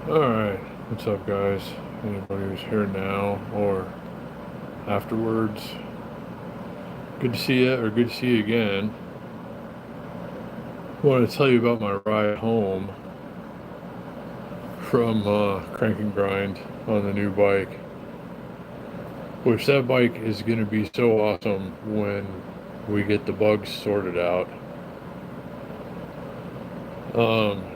Alright, what's up, guys? Anybody who's here now or afterwards, good to see you, or good to see you again. I want to tell you about my ride home from Crank and Grind on the new bike, which that bike is going to be so awesome when we get the bugs sorted out. Um,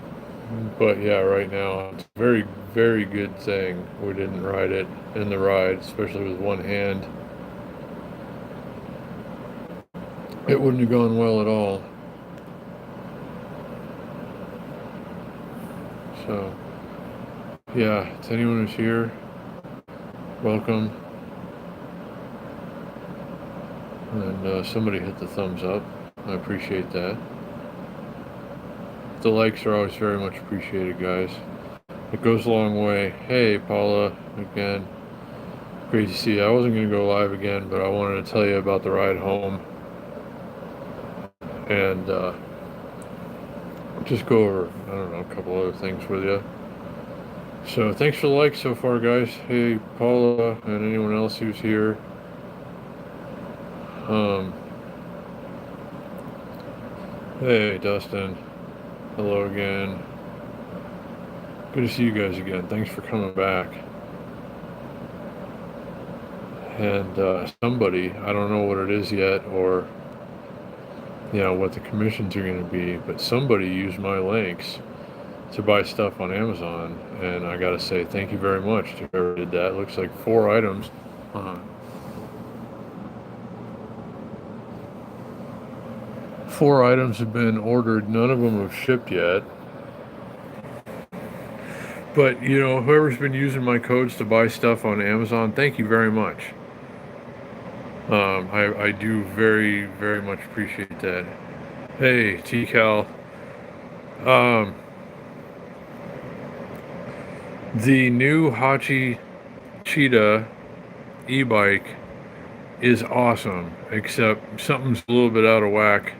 but yeah, right now it's a very, very good thing we didn't ride it in the ride, especially with one hand. It wouldn't have gone well at all. So, yeah, to anyone who's here, welcome. And somebody hit the thumbs up. I appreciate that. The likes are always very much appreciated, guys. It goes a long way. Hey, Paula, again. Great to see you. I wasn't going to go live again, but I wanted to tell you about the ride home. And just go over, I don't know, a couple other things with you. So thanks for the likes so far, guys. Hey, Paula, and anyone else who's here. Hey, Dustin. Hello again. Good to see you guys again. Thanks for coming back. And somebody, I don't know what it is yet, or what the commissions are going to be, but somebody used my links to buy stuff on Amazon, and I gotta say thank you very much to whoever did that. It looks like 4 items. Uh, 4 items have been ordered. None of them have shipped yet. But whoever's been using my codes to buy stuff on Amazon, thank you very much. I do very, very much appreciate that. Hey, TCal. The new Hachi Cheetah e-bike is awesome, except something's a little bit out of whack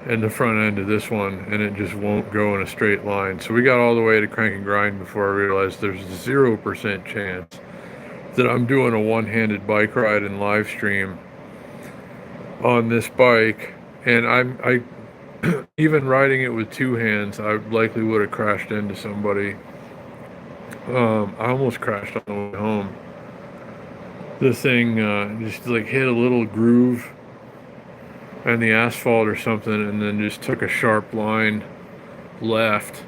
in the front end of this one, and it just won't go in a straight line. So we got all the way to Crank and Grind before I realized there's 0% chance that I'm doing a one-handed bike ride and live stream on this bike. And I even riding it with two hands, I likely would have crashed into somebody. I almost crashed on the way home. The thing just like hit a little groove in the asphalt or something, and then just took a sharp line left.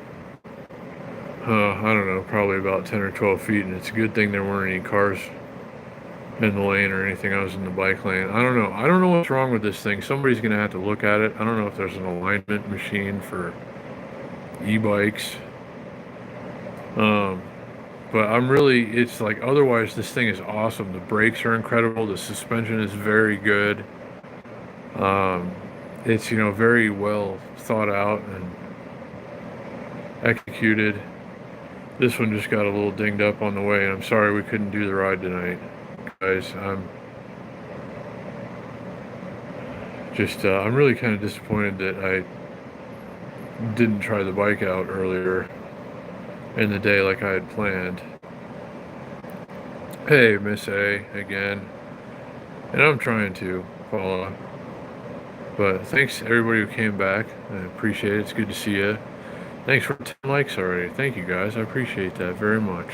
I don't know, probably about 10 or 12 feet, and it's a good thing there weren't any cars in the lane or anything. I was in the bike lane. I don't know what's wrong with this thing. Somebody's gonna have to look at it. I don't know if there's an alignment machine for e-bikes. But it's like, otherwise this thing is awesome. The brakes are incredible. The suspension is very good. It's very well thought out and executed. This one just got a little dinged up on the way, and I'm sorry we couldn't do the ride tonight, guys. I'm really kind of disappointed that I didn't try the bike out earlier in the day like I had planned. Hey, Miss A, again. And I'm trying to, Paula. But thanks everybody who came back. I appreciate it. It's good to see you. Thanks for 10 likes already. Thank you, guys. I appreciate that very much.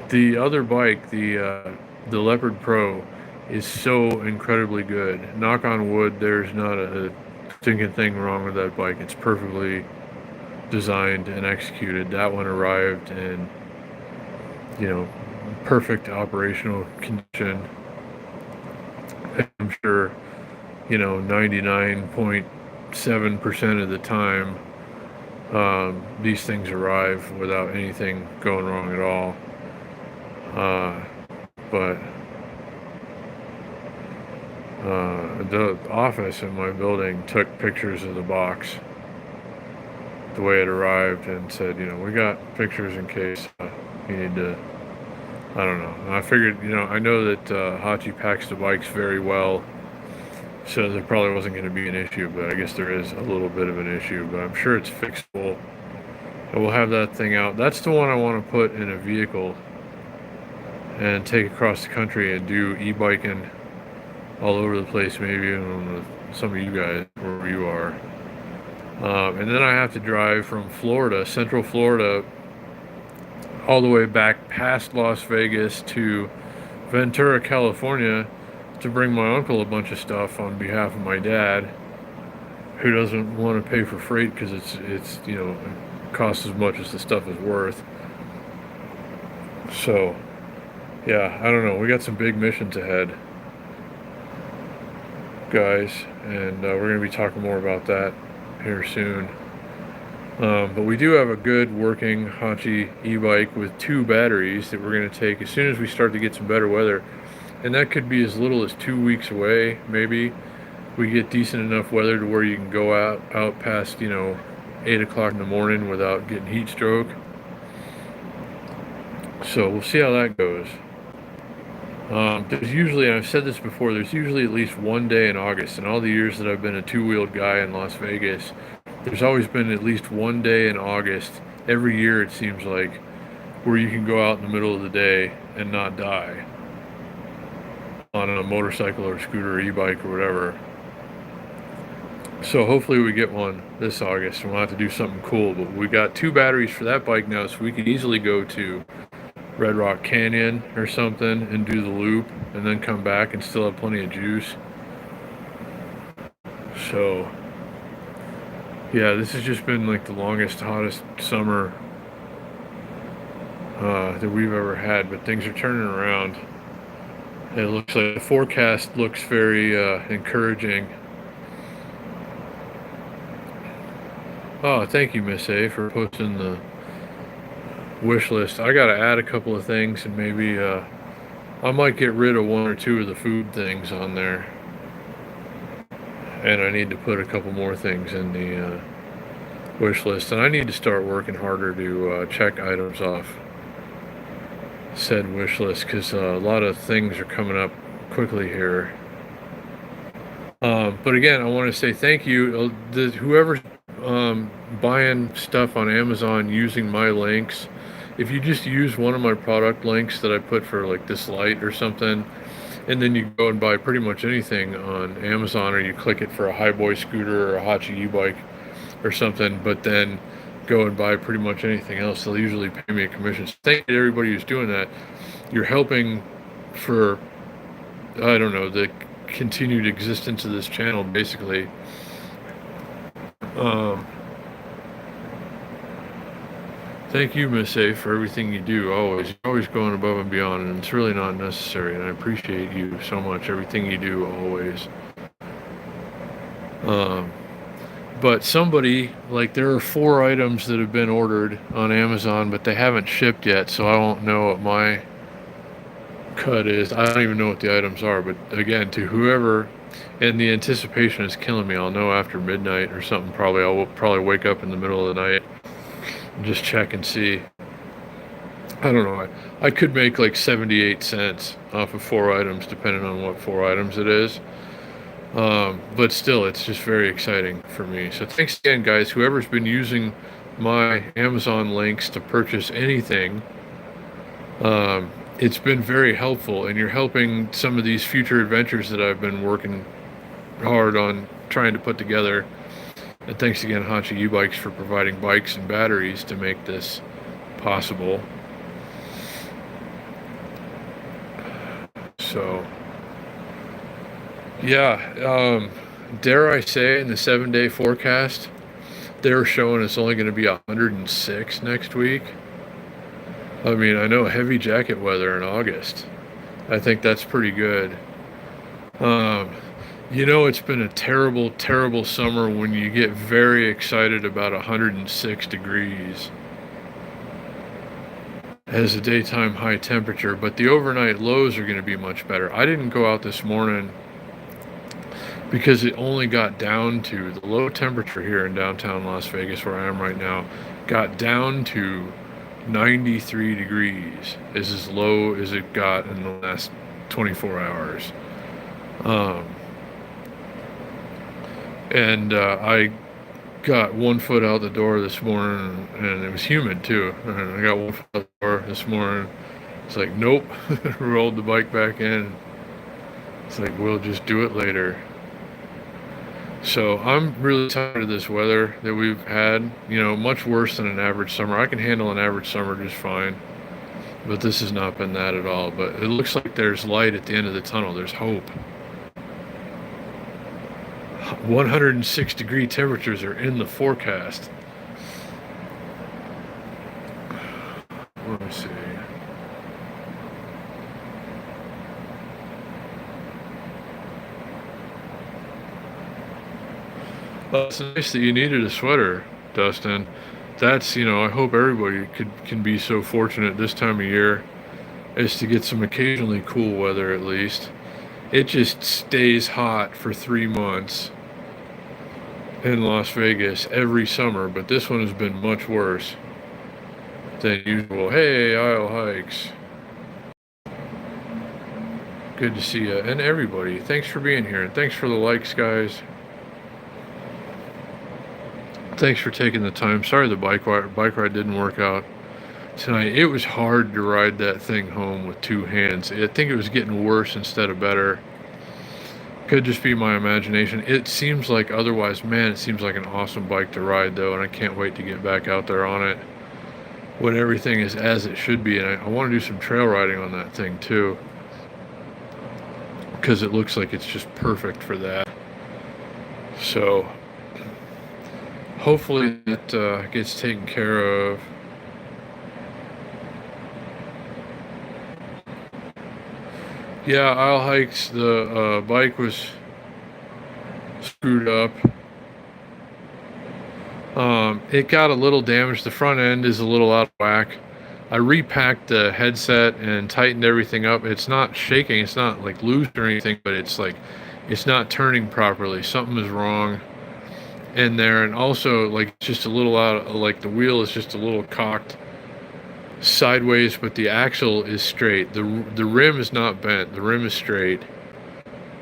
The other bike, the Leopard Pro, is so incredibly good. Knock on wood, there's not a stinking thing wrong with that bike. It's perfectly designed and executed. That one arrived in, perfect operational condition. I'm sure, 99.7% of the time, these things arrive without anything going wrong at all. But the office in my building took pictures of the box the way it arrived and said, we got pictures in case you need to, I don't know. And I figured, I know that Hachi packs the bikes very well, So there probably wasn't going to be an issue, but I guess there is a little bit of an issue, but I'm sure it's fixable. And we'll have that thing out. That's the one I want to put in a vehicle and take across the country and do e-biking all over the place, maybe even with some of you guys, wherever you are. And then I have to drive from Florida, Central Florida, all the way back past Las Vegas to Ventura, California, to bring my uncle a bunch of stuff on behalf of my dad, who doesn't want to pay for freight because it's you know, it costs as much as the stuff is worth. So yeah, I don't know, we got some big missions ahead, guys, and we're going to be talking more about that here soon. But we do have a good working Hachi e-bike with 2 batteries that we're going to take as soon as we start to get some better weather. And that could be as little as 2 weeks away, maybe. We get decent enough weather to where you can go out past, you know, 8 o'clock in the morning without getting heat stroke. So we'll see how that goes. There's usually, and I've said this before, there's usually at least one day in August. In all the years that I've been a 2-wheeled guy in Las Vegas, there's always been at least one day in August, every year it seems like, where you can go out in the middle of the day and not die on a motorcycle or scooter or e-bike or whatever. So hopefully we get one this August, and we'll have to do something cool. But we got 2 batteries for that bike now, so we can easily go to Red Rock Canyon or something and do the loop and then come back and still have plenty of juice. So yeah, this has just been like the longest, hottest summer that we've ever had, but things are turning around. It looks like the forecast looks very encouraging. Oh, thank you, Miss A, for posting the wish list. I gotta add a couple of things, and maybe I might get rid of 1 or 2 of the food things on there, and I need to put a couple more things in the wish list, and I need to start working harder to check items off said wish list, because a lot of things are coming up quickly here. But again, I want to say thank you. Whoever's buying stuff on Amazon using my links, if you just use one of my product links that I put for like this light or something, and then you go and buy pretty much anything on Amazon, or you click it for a Highboy scooter or a Hachi e-bike or something, but then go and buy pretty much anything else, they'll usually pay me a commission. So thank you to everybody who's doing that. You're helping for, I don't know, the continued existence of this channel, basically. Thank you, Miss A, for everything you do. Always, you're always going above and beyond, and it's really not necessary. And I appreciate you so much. Everything you do, always. But somebody, like, there are 4 items that have been ordered on Amazon, but they haven't shipped yet, so I won't know what my cut is. I don't even know what the items are. But again, to whoever, and the anticipation is killing me. I'll know after midnight or something. Probably I'll probably wake up in the middle of the night and just check and see. I don't know. I could make like 78 cents off of 4 items, depending on what 4 items it is. But still, it's just very exciting for me. So thanks again, guys. Whoever's been using my Amazon links to purchase anything, it's been very helpful, and you're helping some of these future adventures that I've been working hard on trying to put together. And thanks again, Hachi e-bikes, for providing bikes and batteries to make this possible. So yeah, dare I say, in the 7-day forecast, they're showing it's only going to be 106 next week. I mean, I know heavy jacket weather in August. I think that's pretty good. You know, it's been a terrible, terrible summer when you get very excited about 106 degrees as a daytime high temperature, but the overnight lows are going to be much better. I didn't go out this morning because it only got down to, the low temperature here in downtown Las Vegas, where I am right now, got down to 93 degrees, is as low as it got in the last 24 hours. And I got 1 foot out the door this morning, and it was humid too. And I got 1 foot out the door this morning. It's like, nope. Rolled the bike back in. It's like, we'll just do it later. So I'm really tired of this weather that we've had. You know, much worse than an average summer. I can handle an average summer just fine, but this has not been that at all. But it looks like there's light at the end of the tunnel. There's hope. 106-degree temperatures are in the forecast. Let me see. Well, it's nice that you needed a sweater, Dustin. That's, you know, I hope everybody can be so fortunate this time of year as to get some occasionally cool weather at least. It just stays hot for 3 months in Las Vegas every summer, but this one has been much worse than usual. Hey, Isle Hikes. Good to see you. And everybody, thanks for being here. And thanks for the likes, guys. Thanks for taking the time. Sorry the bike ride didn't work out tonight. It was hard to ride that thing home with two hands. I think it was getting worse instead of better. Could just be my imagination. It seems like otherwise, man, it seems like an awesome bike to ride though, and I can't wait to get back out there on it when everything is as it should be. And I want to do some trail riding on that thing too, because it looks like it's just perfect for that. So hopefully it gets taken care of. Yeah, Isle Hikes, the bike was screwed up. It got a little damaged. The front end is a little out of whack. I repacked the headset and tightened everything up. It's not shaking. It's not like loose or anything, but it's like it's not turning properly. Something is wrong in there, and also like just a little out. Like the wheel is just a little cocked sideways, but the axle is straight. The rim is not bent. The rim is straight.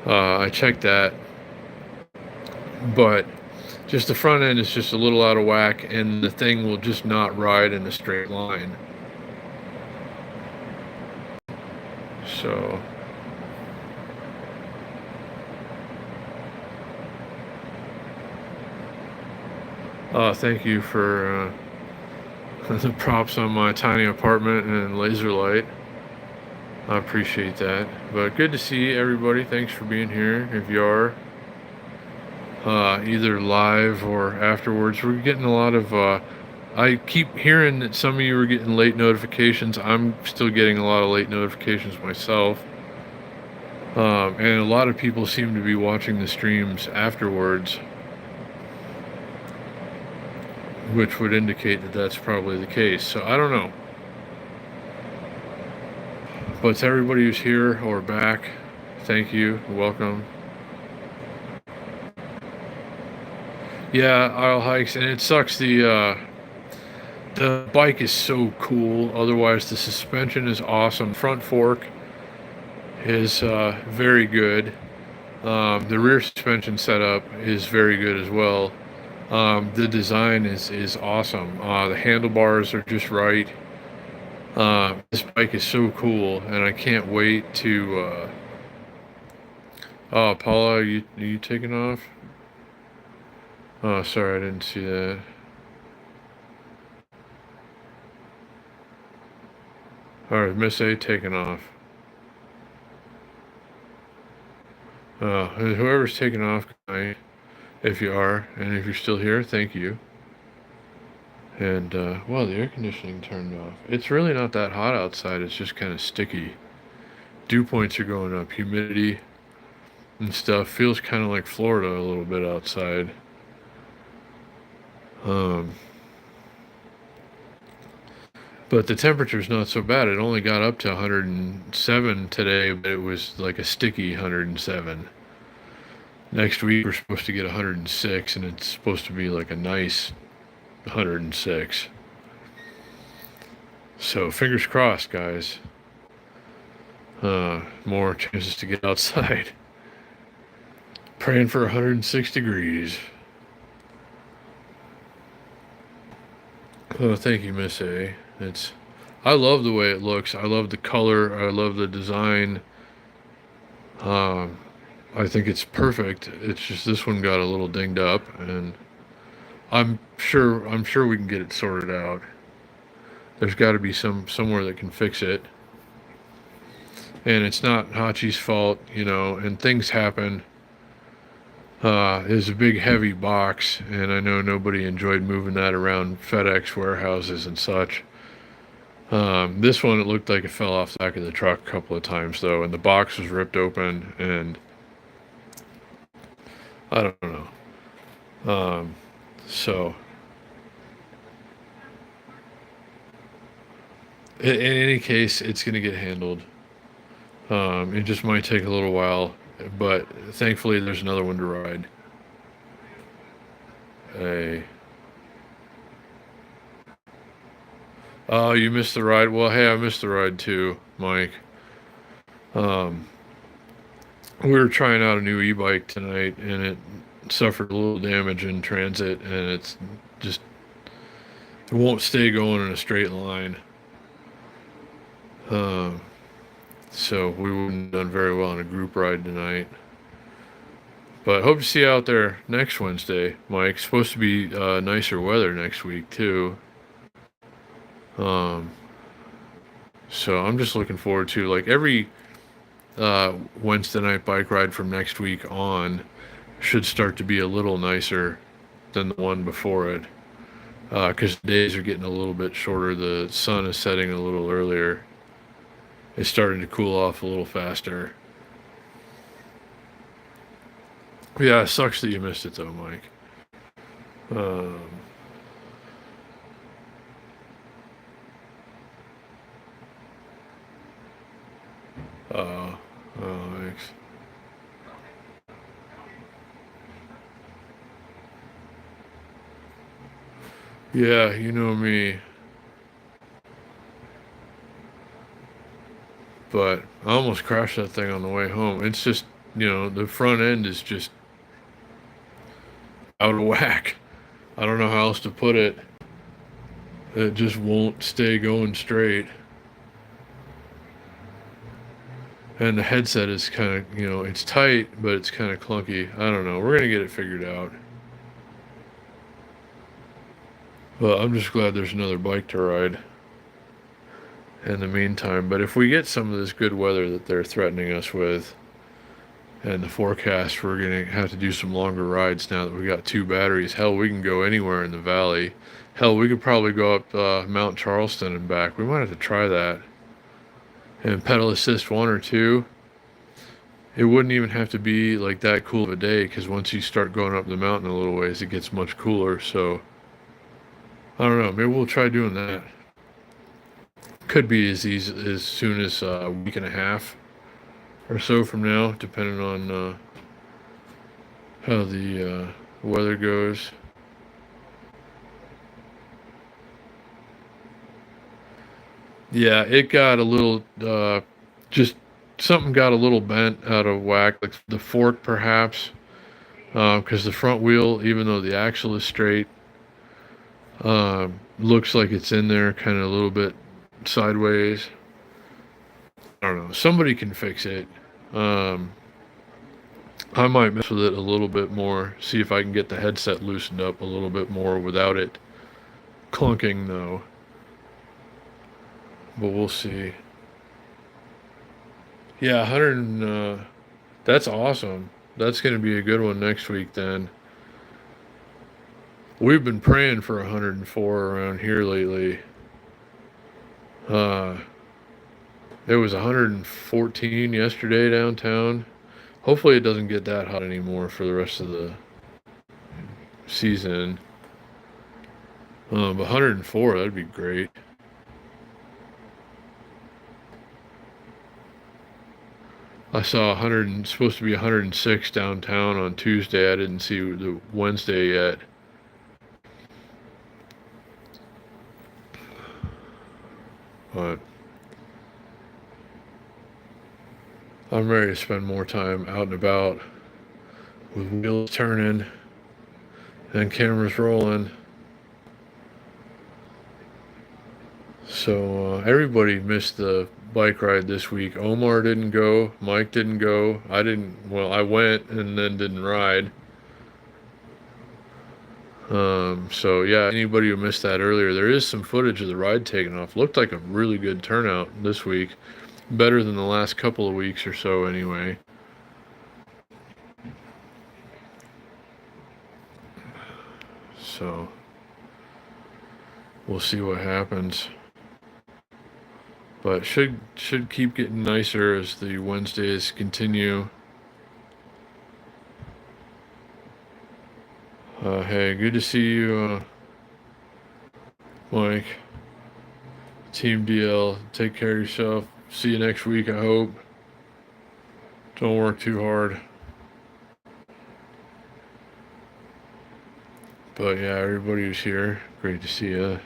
I checked that, but just the front end is just a little out of whack, and the thing will just not ride in a straight line. So thank you for the props on my tiny apartment and laser light. I appreciate that. But good to see everybody. Thanks for being here. If you are either live or afterwards, we're getting a lot of I keep hearing that some of you are getting late notifications. I'm still getting a lot of late notifications myself. And a lot of people seem to be watching the streams afterwards, which would indicate that that's probably the case. So I don't know. But to everybody who's here or back, thank you. Welcome. Yeah, Isle Hikes, and it sucks. The bike is so cool. Otherwise, the suspension is awesome. Front fork is very good. The rear suspension setup is very good as well. The design is awesome. The handlebars are just right. This bike is so cool, and I can't wait to. Oh, Paula, are you taking off? Oh, sorry, I didn't see that. Alright, Miss A taking off. Whoever's taking off, if you are, and if you're still here, thank you. And, well, the air conditioning turned off. It's really not that hot outside, it's just kind of sticky. Dew points are going up, humidity and stuff. Feels kind of like Florida a little bit outside. But the temperature's not so bad. It only got up to 107 today, but it was like a sticky 107. Next week we're supposed to get 106, and it's supposed to be like a nice 106. So fingers crossed, guys. More chances to get outside. Praying for 106 degrees. Oh, thank you, Miss A. I love the way it looks. I love the color. I love the design. Um, I think it's perfect. It's just this one got a little dinged up, and I'm sure we can get it sorted out. There's got to be somewhere that can fix it, and it's not Hachi's fault, and things happen. It's a big heavy box, and I know nobody enjoyed moving that around FedEx warehouses and such. This one, it looked like it fell off the back of the truck a couple of times, though, and the box was ripped open, and I don't know. So, in any case, it's going to get handled. It just might take a little while, but thankfully, there's another one to ride. Hey. Oh, you missed the ride? Well, hey, I missed the ride too, Mike. Um, we were trying out a new e-bike tonight, and it suffered a little damage in transit, and just it won't stay going in a straight line. Um, so we wouldn't have done very well on a group ride tonight. But hope to see you out there next Wednesday, Mike. Supposed to be nicer weather next week too. Um, so I'm just looking forward to like every Wednesday night bike ride from next week on should start to be a little nicer than the one before it. Because the days are getting a little bit shorter. The sun is setting a little earlier. It's starting to cool off a little faster. Yeah, it sucks that you missed it though, Mike. Um, uh, thanks. Yeah, you know me. But I almost crashed that thing on the way home. It's just, the front end is just out of whack. I don't know how else to put it. It just won't stay going straight. And the headset is kind of, it's tight, but it's kind of clunky. I don't know. We're going to get it figured out. But I'm just glad there's another bike to ride in the meantime. But if we get some of this good weather that they're threatening us with, and the forecast, we're going to have to do some longer rides now that we got two batteries. Hell, we can go anywhere in the valley. Hell, we could probably go up Mount Charleston and back. We might have to try that. And pedal assist one or two. It wouldn't even have to be like that cool of a day, because once you start going up the mountain a little ways, it gets much cooler. So I don't know. Maybe we'll try doing that. Could be as easy as soon as a week and a half or so from now, depending on how the weather goes. Yeah, it got a little, just something got a little bent out of whack, like the fork perhaps, because the front wheel, even though the axle is straight, looks like it's in there kind of a little bit sideways. I don't know. Somebody can fix it. Um, I might mess with it a little bit more, see if I can get the headset loosened up a little bit more without it clunking, though. But we'll see. Yeah, 100. That's awesome. That's going to be a good one next week then. We've been praying for 104 around here lately. Uh, it was 114 yesterday downtown. Hopefully it doesn't get that hot anymore for the rest of the season. But 104, that'd be great. I saw 100, supposed to be 106 downtown on Tuesday. I didn't see the Wednesday yet. But I'm ready to spend more time out and about with wheels turning and cameras rolling. So everybody missed the bike ride this week. Omar didn't go. Mike didn't go. I didn't. Well, I went and then didn't ride. So yeah, anybody who missed that earlier, there is some footage of the ride taking off. Looked like a really good turnout this week. Better than the last couple of weeks or so anyway. So we'll see what happens. But should keep getting nicer as the Wednesdays continue. Hey, good to see you, Mike. Team DL, take care of yourself. See you next week, I hope. Don't work too hard. But yeah, everybody who's here, great to see you.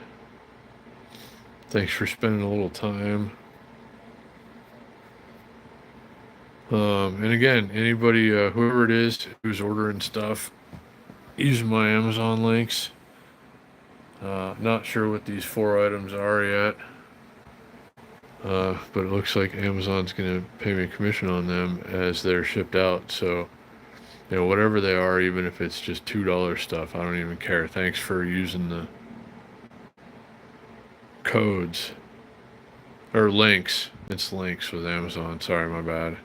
Thanks for spending a little time. And again, anybody, whoever it is who's ordering stuff, using my Amazon links. Not sure what these 4 items are yet. But it looks like Amazon's going to pay me a commission on them as they're shipped out. So, whatever they are, even if it's just $2 stuff, I don't even care. Thanks for using the codes or links. It's links with Amazon. Sorry, my bad.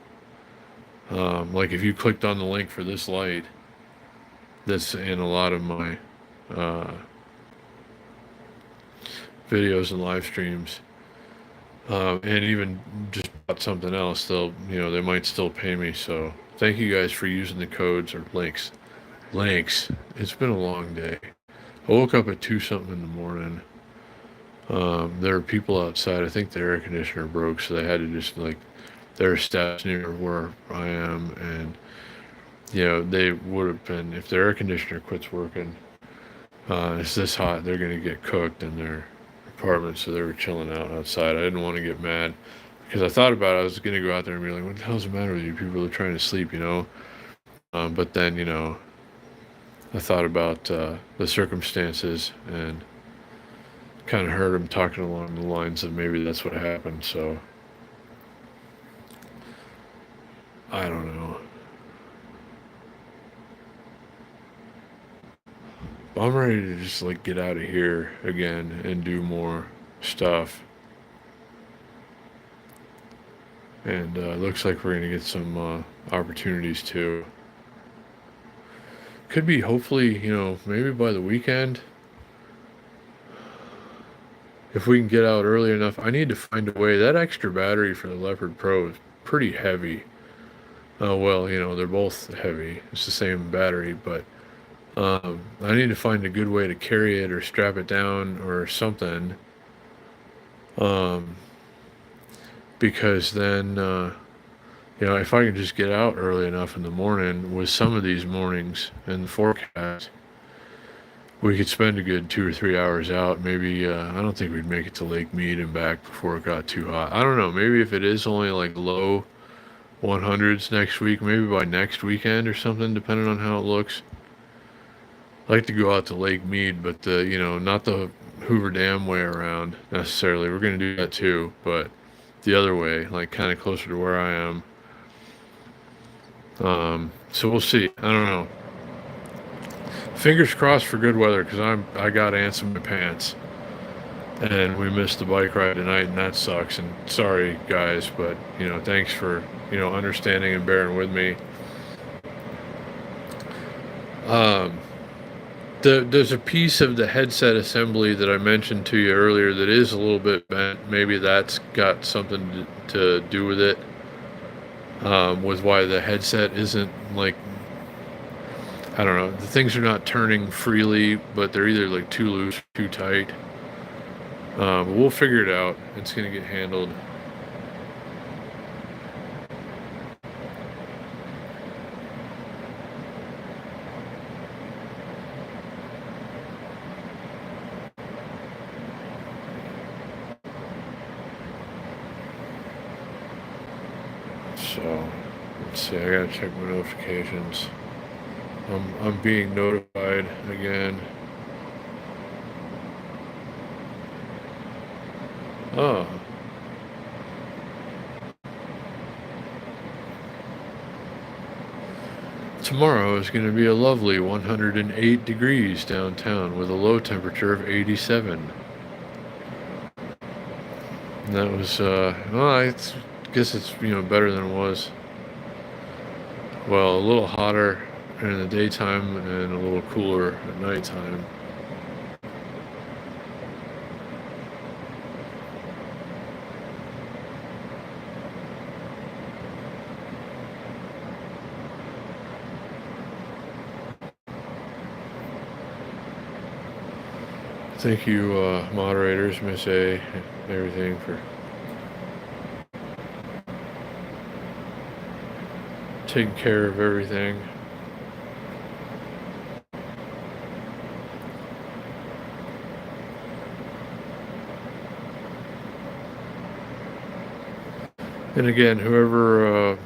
Like if you clicked on the link for this light, that's in a lot of my videos and live streams. And even just bought something else, they might still pay me. So thank you guys for using the codes or links. It's been a long day. I woke up at 2 something in the morning. There were people outside. I think the air conditioner broke, so they had to just there are steps near where I am, and they would have been, if their air conditioner quits working, it's this hot, they're gonna get cooked in their apartment. So they were chilling out outside. I didn't want to get mad because I thought about it. I was gonna go out there and be like, what the hell's the matter with you? People are trying to sleep, but then I thought about the circumstances and kind of heard him talking along the lines of maybe that's what happened. So I don't know. I'm ready to just get out of here again and do more stuff. And looks like we're gonna get some opportunities too. Could be, hopefully, maybe by the weekend. If we can get out early enough. I need to find a way. That extra battery for the Leopard Pro is pretty heavy. Well, they're both heavy. It's the same battery, but I need to find a good way to carry it or strap it down or something. Because then, if I can just get out early enough in the morning with some of these mornings in the forecast, we could spend a good 2 or 3 hours out. Maybe, I don't think we'd make it to Lake Mead and back before it got too hot. I don't know. Maybe if it is only low 100s next week, maybe by next weekend or something, depending on how it looks. I'd like to go out to Lake Mead, but not the Hoover Dam way around necessarily. We're going to do that too, but the other way, kind of closer to where I am. So we'll see. I don't know. Fingers crossed for good weather, because I got ants in my pants, and we missed the bike ride tonight, and that sucks. And sorry guys, but thanks for understanding and bearing with me. There's a piece of the headset assembly that I mentioned to you earlier that is a little bit bent. Maybe that's got something to do with it, with why the headset isn't I don't know. The things are not turning freely, but they're either too loose or too tight. But we'll figure it out. It's going to get handled. So, let's see. I got to check my notifications. I'm being notified again. Oh, tomorrow is going to be a lovely 108 degrees downtown with a low temperature of 87. And that was, well, guess it's, better than it was. Well, a little hotter in the daytime and a little cooler at nighttime. Thank you, moderators, Miss A, everything for taking care of everything. And again, whoever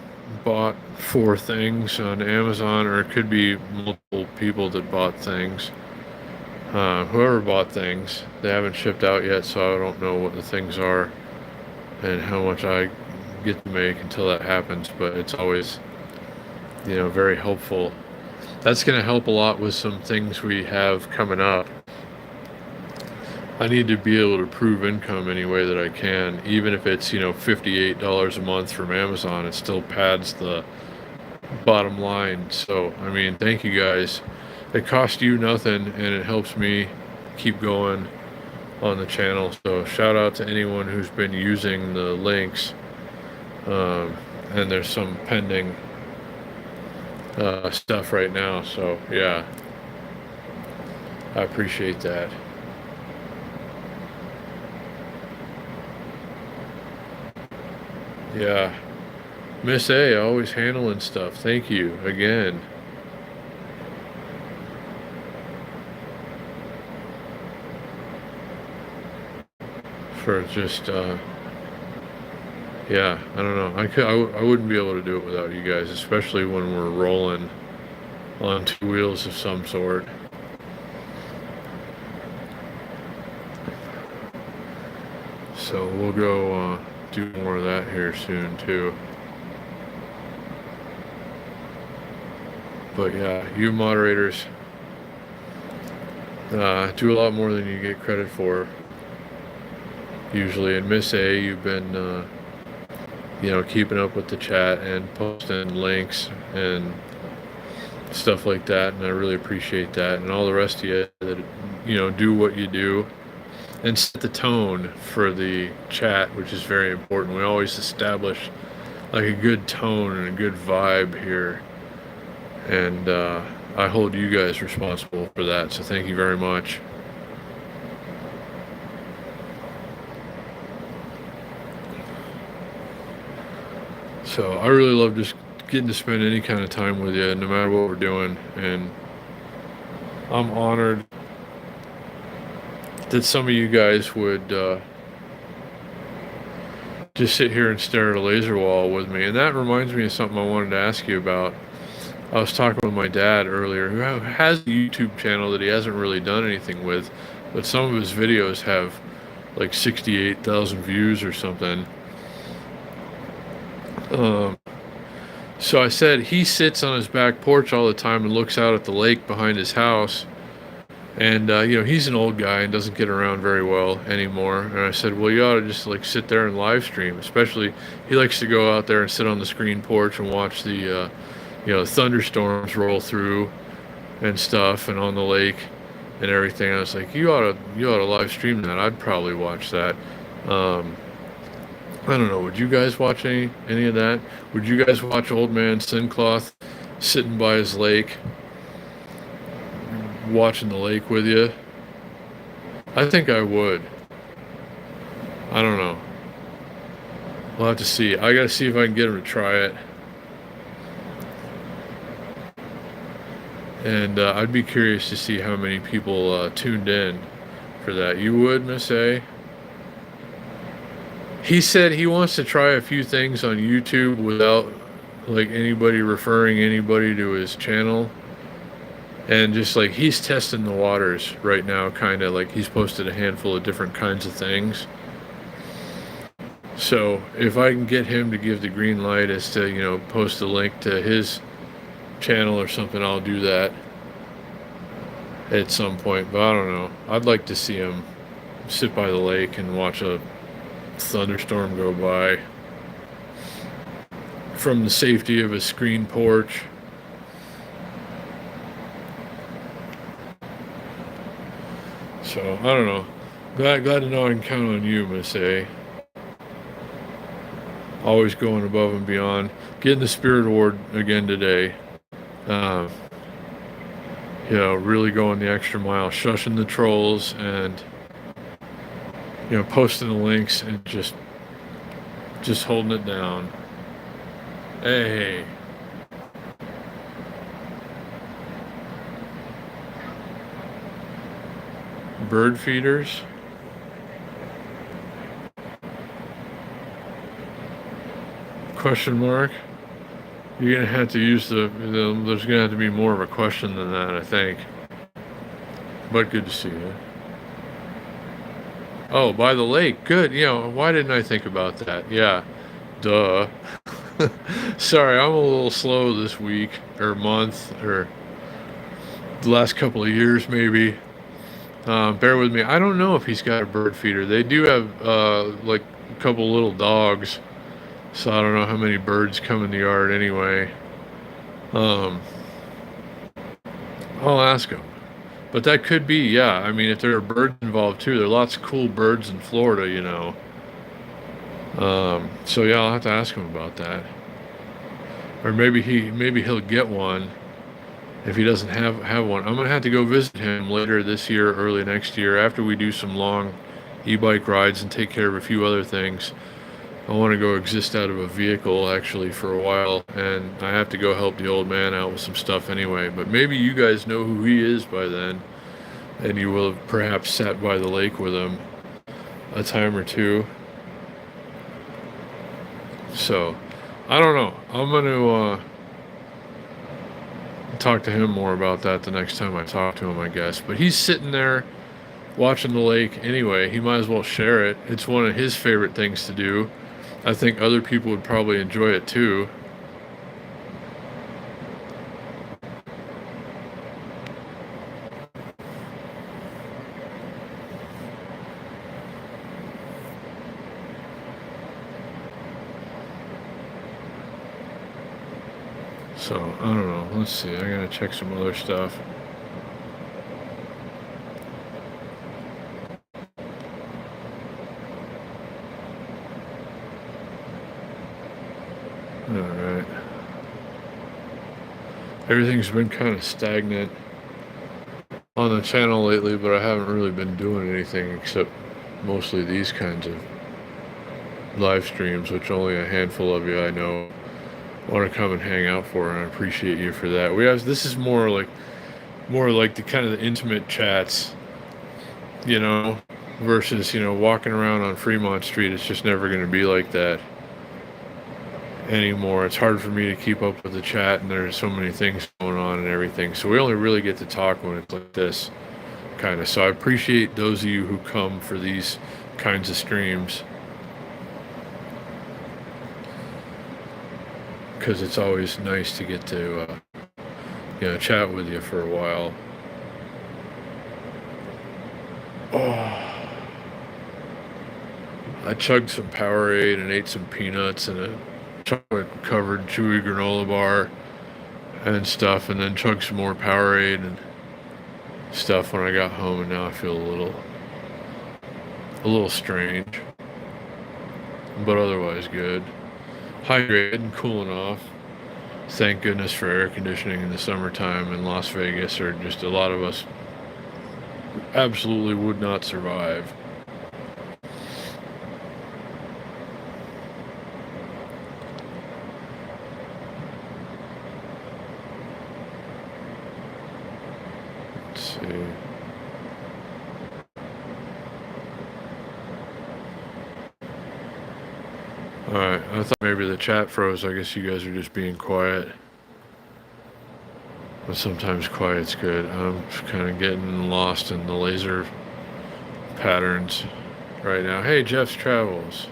bought 4 things on Amazon, or it could be multiple people that bought things. Whoever bought things, they haven't shipped out yet, so I don't know what the things are and how much I get to make until that happens, but it's always, very helpful. That's going to help a lot with some things we have coming up. I need to be able to prove income any way that I can, even if it's, $58 a month from Amazon. It still pads the bottom line. So, I mean, thank you guys. It costs you nothing, and it helps me keep going on the channel. So shout out to anyone who's been using the links. And there's some pending stuff right now. So yeah, I appreciate that. Yeah, Miss A, always handling stuff. Thank you again. For just yeah, I don't know. I wouldn't be able to do it without you guys, especially when we're rolling on 2 wheels of some sort. So we'll go do more of that here soon too. But yeah, you moderators do a lot more than you get credit for. Usually, and Miss A, you've been, keeping up with the chat and posting links and stuff like that, and I really appreciate that. And all the rest of you that, do what you do and set the tone for the chat, which is very important. We always establish like a good tone and a good vibe here, and I hold you guys responsible for that. So thank you very much. So I really love just getting to spend any kind of time with you, no matter what we're doing. And I'm honored that some of you guys would just sit here and stare at a laser wall with me. And that reminds me of something I wanted to ask you about. I was talking with my dad earlier, who has a YouTube channel that he hasn't really done anything with, but some of his videos have like 68,000 views or something. So I said he sits on his back porch all the time and looks out at the lake behind his house. And, he's an old guy and doesn't get around very well anymore. And I said, well, you ought to just like sit there and live stream. Especially, he likes to go out there and sit on the screen porch and watch the, thunderstorms roll through and stuff, and on the lake and everything. I was like, you ought to live stream that. I'd probably watch that. I don't know. Would you guys watch any of that? Would you guys watch old man Sincloth sitting by his lake, watching the lake with you? I think I would. I don't know. We'll have to see. I gotta see if I can get him to try it. And I'd be curious to see how many people tuned in for that. You would, Miss A? He said he wants to try a few things on YouTube without like anybody referring anybody to his channel. And just like he's testing the waters right now, kind of like he's posted a handful of different kinds of things. So if I can get him to give the green light as to, post a link to his channel or something, I'll do that at some point. But I don't know. I'd like to see him sit by the lake and watch a thunderstorm go by from the safety of his screen porch. So I don't know. Glad to know I can count on you, Miss A. Always going above and beyond. Getting the Spirit Award again today. Really going the extra mile, shushing the trolls, and posting the links and just holding it down. Hey. Bird feeders. Question mark. You're gonna have to use there's gonna have to be more of a question than that, I think. But good to see you. Oh, by the lake. Good. Why didn't I think about that? Yeah. Duh. Sorry, I'm a little slow this week or month or the last couple of years maybe. Bear with me. I don't know if he's got a bird feeder. They do have like a couple little dogs, so I don't know how many birds come in the yard anyway. I'll ask him. But that could be, yeah. I mean, if there are birds involved too, there are lots of cool birds in Florida, So yeah, I'll have to ask him about that. Or maybe he'll get one if he doesn't have one. I'm gonna have to go visit him later this year, early next year, after we do some long e-bike rides and take care of a few other things. I want to go exist out of a vehicle actually for a while, and I have to go help the old man out with some stuff anyway. But maybe you guys know who he is by then, and you will have perhaps sat by the lake with him a time or two. So, I don't know. I'm going to talk to him more about that the next time I talk to him, I guess. But he's sitting there watching the lake anyway. He might as well share it. It's one of his favorite things to do. I think other people would probably enjoy it too. So, I don't know. Let's see. I gotta check some other stuff. Alright. Everything's been kind of stagnant on the channel lately, but I haven't really been doing anything except mostly these kinds of live streams, which only a handful of you I know want to come and hang out for, and I appreciate you for that. This is more like the kind of the intimate chats, versus walking around on Fremont Street. It's just never going to be like that anymore. It's hard for me to keep up with the chat, and there's so many things going on and everything. So we only really get to talk when it's like this kind of. So I appreciate those of you who come for these kinds of streams, because it's always nice to get to chat with you for a while. Oh, I chugged some Powerade and ate some peanuts and a chocolate covered chewy granola bar and stuff, and then chugged some more Powerade and stuff when I got home, and now I feel a little strange, but otherwise good. Hydrated and cooling off. Thank goodness for air conditioning in the summertime in Las Vegas, or just a lot of us absolutely would not survive. Let's see. Alright, I thought maybe the chat froze. I guess you guys are just being quiet. but sometimes quiet's good. I'm kind of getting lost in the laser patterns right now. Hey, Jeff's Travels.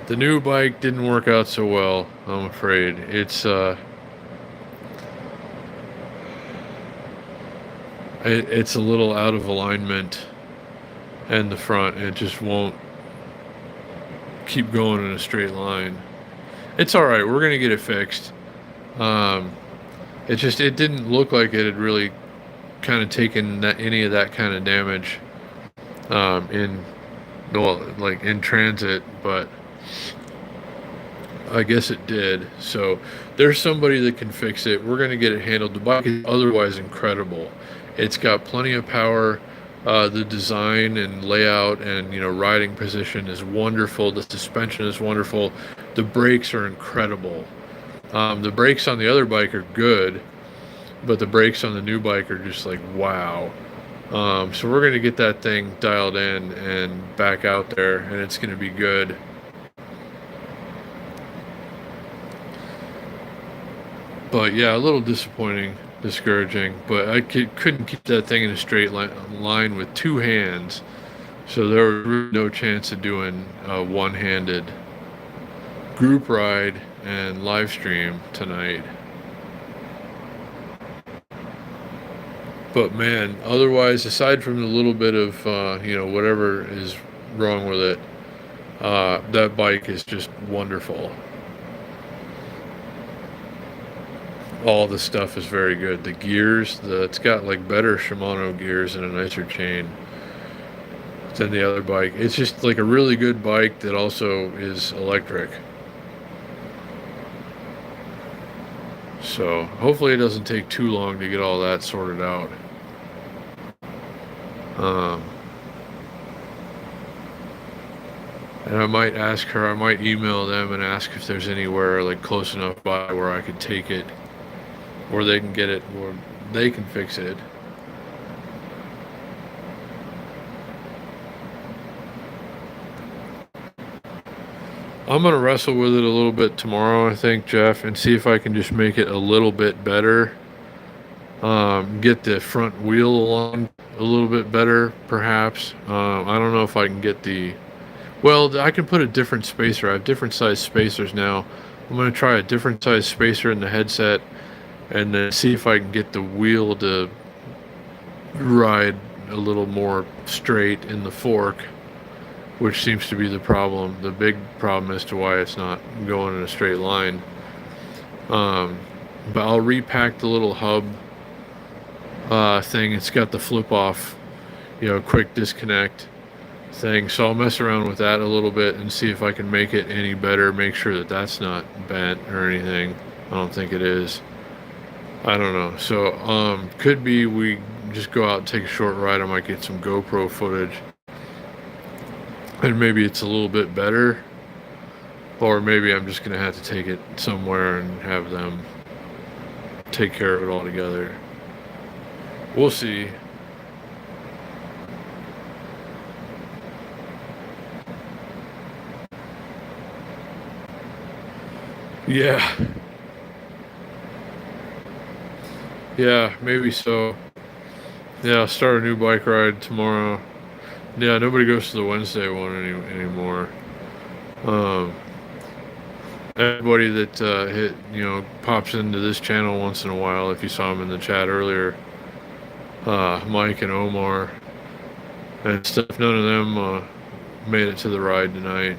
The new bike didn't work out so well, I'm afraid. It's a little out of alignment in the front. It just won't keep going in a straight line. It's all right. We're gonna get it fixed. It didn't look like it had really kind of taken any of that kind of damage in transit, but I guess it did. So there's somebody that can fix it. We're gonna get it handled. The bike is otherwise incredible. It's got plenty of power. The design and layout and riding position is wonderful. The suspension is wonderful. The brakes are incredible. The brakes on the other bike are good, but the brakes on the new bike are just like wow. So we're gonna get that thing dialed in and back out there, and it's gonna be good. But yeah, a little disappointing, discouraging, but I couldn't keep that thing in a straight line with two hands, so there was really no chance of doing a one-handed group ride and live stream tonight. But man, otherwise, aside from the little bit of whatever is wrong with it, that bike is just wonderful. All the stuff is very good. The gears, it's got like better Shimano gears and a nicer chain than the other bike. It's just like a really good bike that also is electric. So hopefully it doesn't take too long to get all that sorted out. And I might ask her, I might email them and ask if there's anywhere like close enough by where I could take it, or they can get it, or they can fix it. I'm going to wrestle with it a little bit tomorrow, I think, Jeff, and see if I can just make it a little bit better. Get the front wheel aligned a little bit better, perhaps. I don't know if I can get well, I can put a different spacer. I have different size spacers now. I'm going to try a different size spacer in the headset and then see if I can get the wheel to ride a little more straight in the fork, which seems to be the problem, the big problem as to why it's not going in a straight line. But I'll repack the little hub thing. It's got the flip off, quick disconnect thing. So I'll mess around with that a little bit and see if I can make it any better, make sure that that's not bent or anything. I don't think it is. I don't know. So could be we just go out and take a short ride. I might get some GoPro footage and maybe it's a little bit better, or maybe I'm just gonna have to take it somewhere and have them take care of it all together. We'll see. Yeah, maybe so. Yeah, I'll start a new bike ride tomorrow. Yeah, nobody goes to the Wednesday one anymore. Everybody that pops into this channel once in a while, if you saw him in the chat earlier, Mike and Omar and stuff, none of them made it to the ride tonight.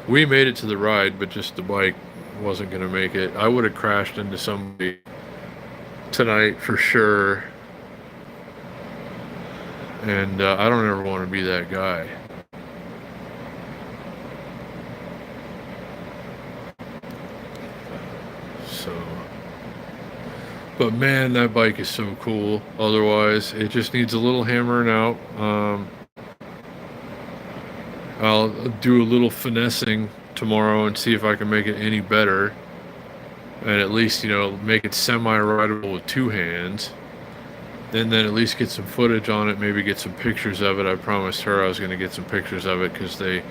We made it to the ride, but just the bike wasn't going to make it. I would have crashed into somebody tonight for sure, and I don't ever want to be that guy. So, but man, that bike is so cool. Otherwise, it just needs a little hammering out. I'll do a little finessing tomorrow and see if I can make it any better, and at least make it semi-rideable with two hands, and then at least get some footage on it, maybe get some pictures of it. I promised her I was going to get some pictures of it because they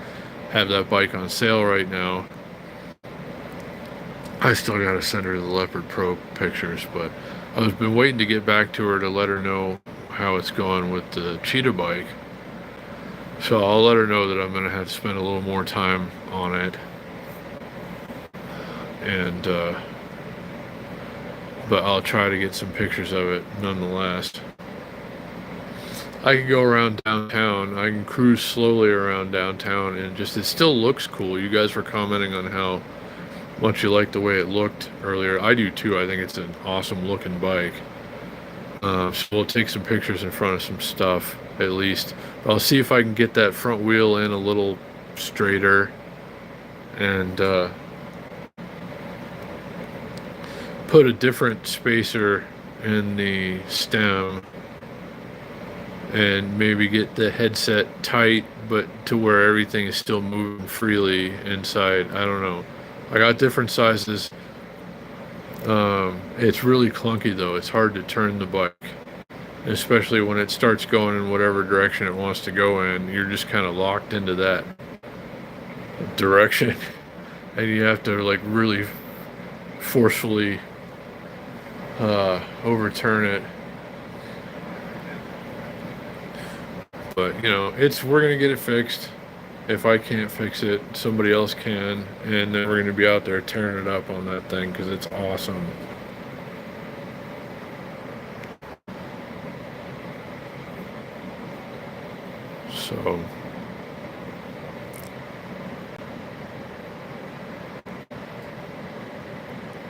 have that bike on sale right now. I still gotta send her the Leopard Pro pictures, but I've been waiting to get back to her to let her know how it's going with the cheetah bike. So I'll let her know that I'm gonna have to spend a little more time on it, and but I'll try to get some pictures of it nonetheless. I can go around downtown. I can cruise slowly around downtown, and just it still looks cool. You guys were commenting on how much you like the way it looked earlier. I do too. I think it's an awesome looking bike. So we'll take some pictures in front of some stuff at least. But I'll see if I can get that front wheel in a little straighter and put a different spacer in the stem and maybe get the headset tight but to where everything is still moving freely inside. I don't know. I got different sizes. It's really clunky though. It's hard to turn the bike, especially when it starts going in whatever direction it wants to go in. You're just kind of locked into that direction and you have to like really forcefully overturn it. But you know, we're gonna get it fixed. If I can't fix it, somebody else can, and then we're gonna be out there tearing it up on that thing because it's awesome. So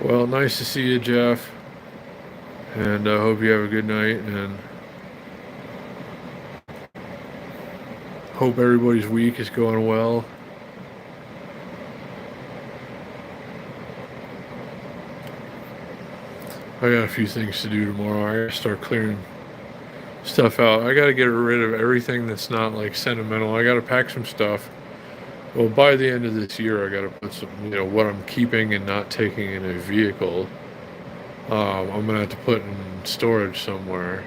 well, nice to see you, Jeff, and I hope you have a good night, and hope everybody's week is going well. I got a few things to do tomorrow. I gotta start clearing stuff out. I gotta get rid of everything that's not like sentimental. I gotta pack some stuff. Well, by the end of this year, I gotta put some, you know, what I'm keeping and not taking in a vehicle. I'm gonna have to put in storage somewhere,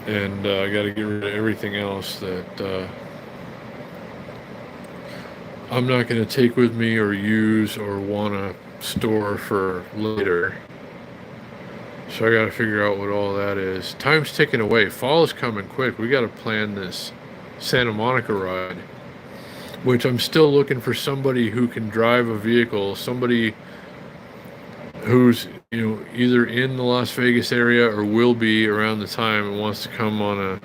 and I gotta get rid of everything else that I'm not gonna take with me or use or wanna store for later. So I gotta figure out what all that is. Time's ticking away. Fall is coming quick. We gotta plan this Santa Monica ride, which I'm still looking for somebody who can drive a vehicle, somebody who's, you know, either in the Las Vegas area or will be around the time and wants to come on a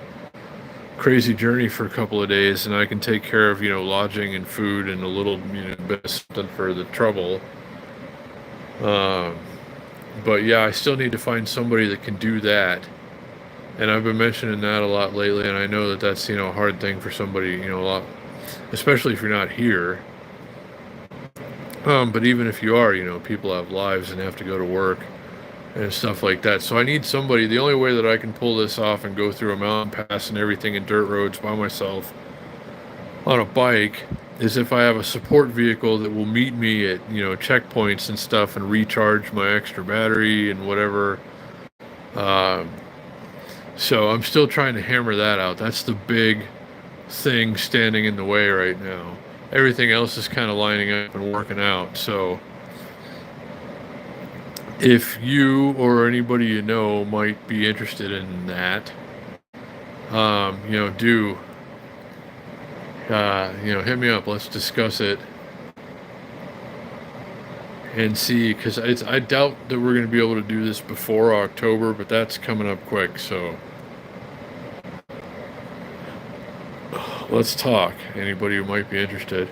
crazy journey for a couple of days, and I can take care of, you know, lodging and food and a little, you know, bit of something for the trouble. But yeah, I still need to find somebody that can do that. And I've been mentioning that a lot lately, and I know that that's, you know, a hard thing for somebody, you know, a lot, especially if you're not here. But even if you are, you know, people have lives and have to go to work and stuff like that. So I need somebody. The only way that I can pull this off and go through a mountain pass and everything and dirt roads by myself on a bike is if I have a support vehicle that will meet me at, you know, checkpoints and stuff and recharge my extra battery and whatever. So I'm still trying to hammer that out. That's the big thing standing in the way right now. Everything else is kind of lining up and working out. So if you or anybody you know might be interested in that, you know, you know, hit me up. Let's discuss it and see, because I doubt that we're going to be able to do this before October, but that's coming up quick. So let's talk. Anybody who might be interested.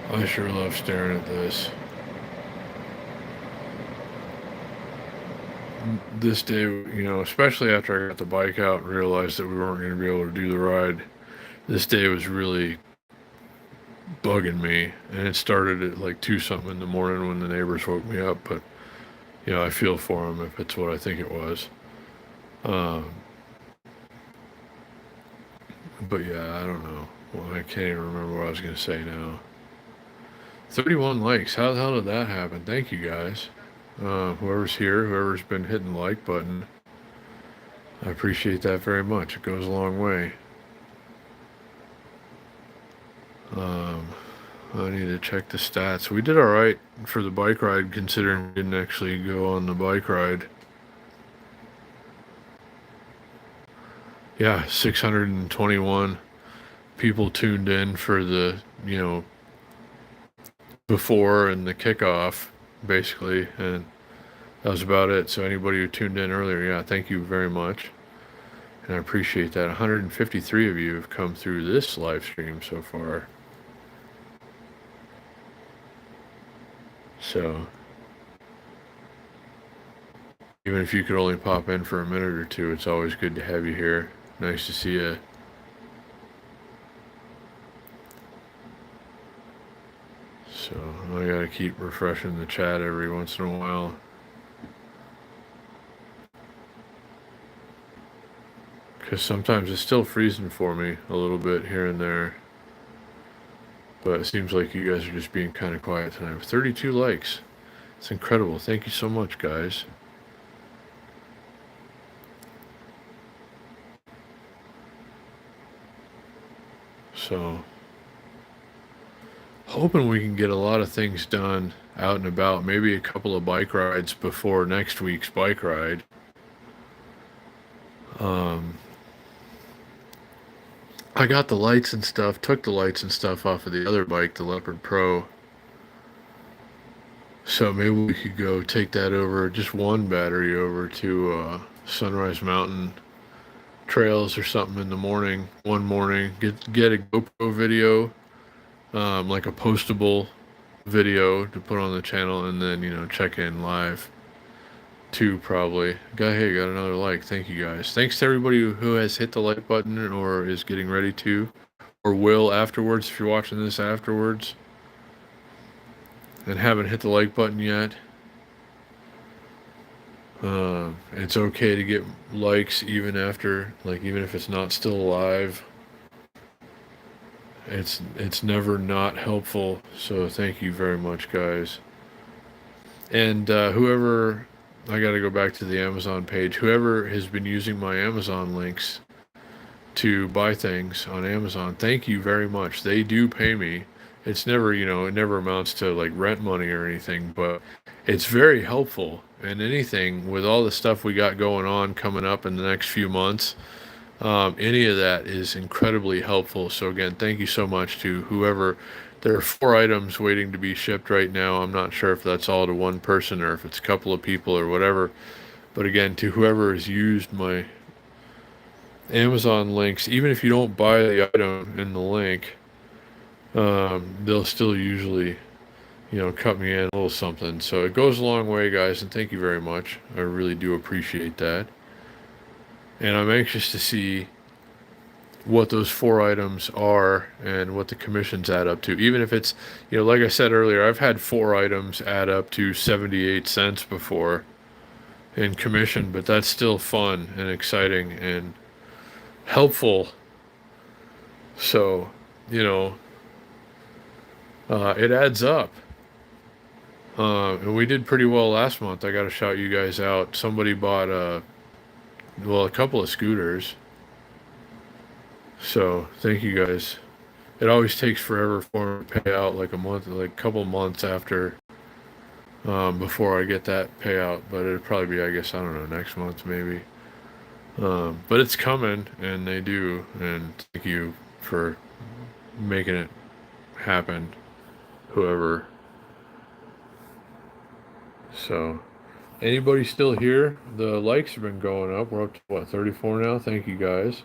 I sure love staring at this. This day, you know, especially after I got the bike out and realized that we weren't going to be able to do the ride, this day was really bugging me. And it started at like 2 something in the morning when the neighbors woke me up. But, you know, I feel for them if it's what I think it was. But yeah, I don't know. Well, I can't even remember what I was going to say now. 31 likes. How the hell did that happen? Thank you guys. Whoever's here, whoever's been hitting the like button, I appreciate that very much. It goes a long way. I need to check the stats. We did all right for the bike ride, considering we didn't actually go on the bike ride. Yeah, 621 people tuned in for the, before and the kickoff, basically, and that was about it. So anybody who tuned in earlier, yeah, thank you very much. And I appreciate that. 153 of you have come through this live stream so far. So even if you could only pop in for a minute or two, it's always good to have you here. Nice to see you. So I gotta keep refreshing the chat every once in a while. Because sometimes it's still freezing for me a little bit here and there. But it seems like you guys are just being kind of quiet tonight. 32 likes. It's incredible. Thank you so much, guys. So, hoping we can get a lot of things done out and about. Maybe a couple of bike rides before next week's bike ride. I got the lights and stuff, took the lights and stuff off of the other bike, the Leopard Pro. So maybe we could go take that over, just one battery over to Sunrise Mountain Trails or something in the morning, one morning. Get a GoPro video, like a postable video to put on the channel, and then check in live. Two probably. Got another like. Thank you guys. Thanks to everybody who has hit the like button or is getting ready to, or will afterwards if you're watching this afterwards and haven't hit the like button yet. It's okay to get likes even after, even if it's not still live. It's never not helpful. So thank you very much, guys. And whoever, I got to go back to the Amazon page. Whoever has been using my Amazon links to buy things on Amazon, thank you very much. They do pay me. It's never, it never amounts to like rent money or anything, but it's very helpful. And anything with all the stuff we got going on coming up in the next few months, any of that is incredibly helpful. So again, thank you so much to whoever. There are 4 items waiting to be shipped right now. I'm not sure if that's all to one person or if it's a couple of people or whatever. But again, to whoever has used my Amazon links, even if you don't buy the item in the link, they'll still usually, cut me in a little something. So it goes a long way, guys, and thank you very much. I really do appreciate that. And I'm anxious to see what those 4 items are and what the commissions add up to. Even if it's, like I said earlier, I've had 4 items add up to 78 cents before in commission, but that's still fun and exciting and helpful. So, it adds up. And we did pretty well last month. I got to shout you guys out. Somebody bought a couple of scooters. So thank you guys. It always takes forever for me to pay out, like a couple months after, before I get that payout. But it'll probably be, I guess, I don't know, next month maybe. But it's coming, and they do. And thank you for making it happen, whoever. So, anybody still here? The likes have been going up. We're up to 34 now. Thank you guys.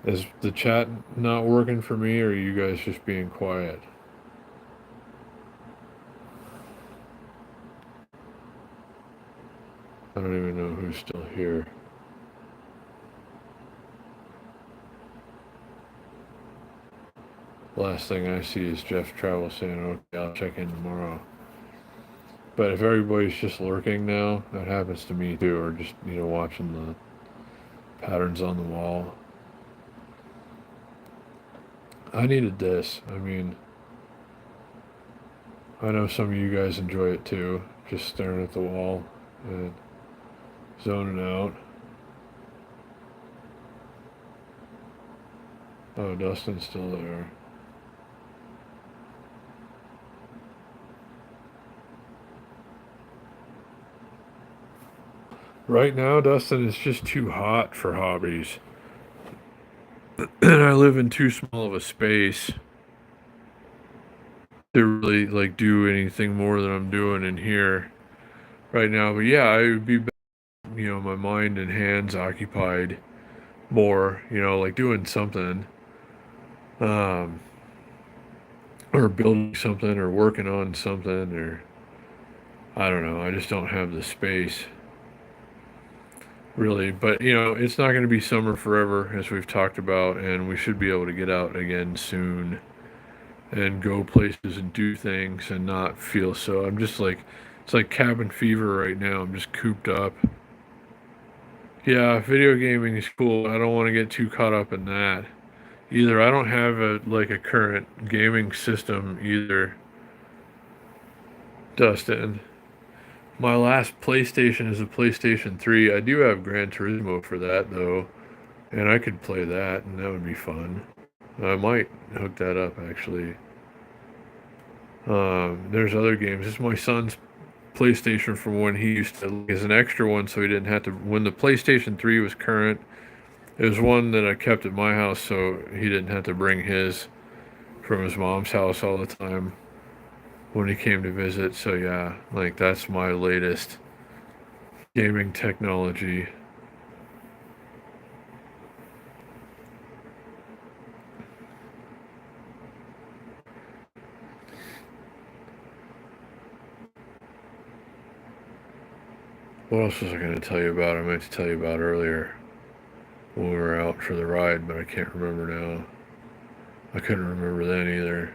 Is the chat not working for me, or are you guys just being quiet? I don't even know who's still here. Last thing I see is Jeff Travel saying, okay, I'll check in tomorrow. But if everybody's just lurking now, that happens to me too, or just, watching the patterns on the wall. I needed this. I mean, I know some of you guys enjoy it too, just staring at the wall and zoning out. Oh, Dustin's still there. Right now, Dustin, it's just too hot for hobbies. And I live in too small of a space to really like do anything more than I'm doing in here right now. But yeah, I would be, my mind and hands occupied more, like doing something, um, or building something or working on something, or I don't know. I just don't have the space really. But it's not going to be summer forever, as we've talked about, and we should be able to get out again soon and go places and do things and not feel so. I'm just like, it's like cabin fever right now. I'm just cooped up. Yeah, video gaming is cool. I don't want to get too caught up in that either. I don't have a current gaming system either, Dustin. My last PlayStation is a PlayStation 3. I do have Gran Turismo for that though, and I could play that, and that would be fun. I might hook that up actually. There's other games. It's my son's PlayStation from when he used to as an extra one, so he didn't have to. When the PlayStation 3 was current, it was one that I kept at my house, so he didn't have to bring his from his mom's house all the time when he came to visit. So yeah, like that's my latest gaming technology. What else was I going to tell you about? I meant to tell you about earlier when we were out for the ride, but I can't remember now. I couldn't remember then either.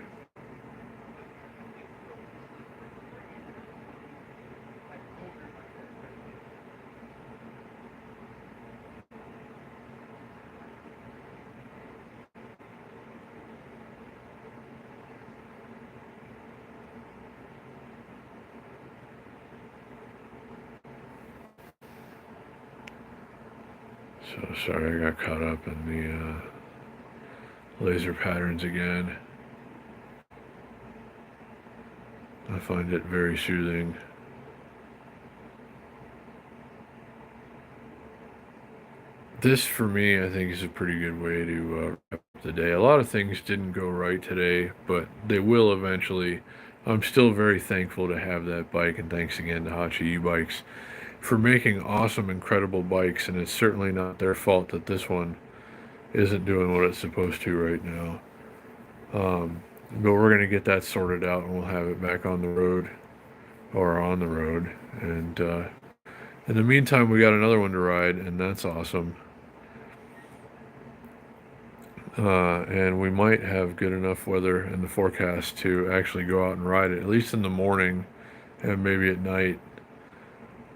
So sorry I got caught up in the laser patterns again. I find it very soothing. This, for me, I think is a pretty good way to wrap up the day. A lot of things didn't go right today, but they will eventually. I'm still very thankful to have that bike, and thanks again to Hachi E-Bikes for making awesome, incredible bikes, and it's certainly not their fault that this one isn't doing what it's supposed to right now. But we're going to get that sorted out, and we'll have it back on the road, or on the road. And in the meantime, we got another one to ride, and that's awesome. And we might have good enough weather in the forecast to actually go out and ride it, at least in the morning and maybe at night,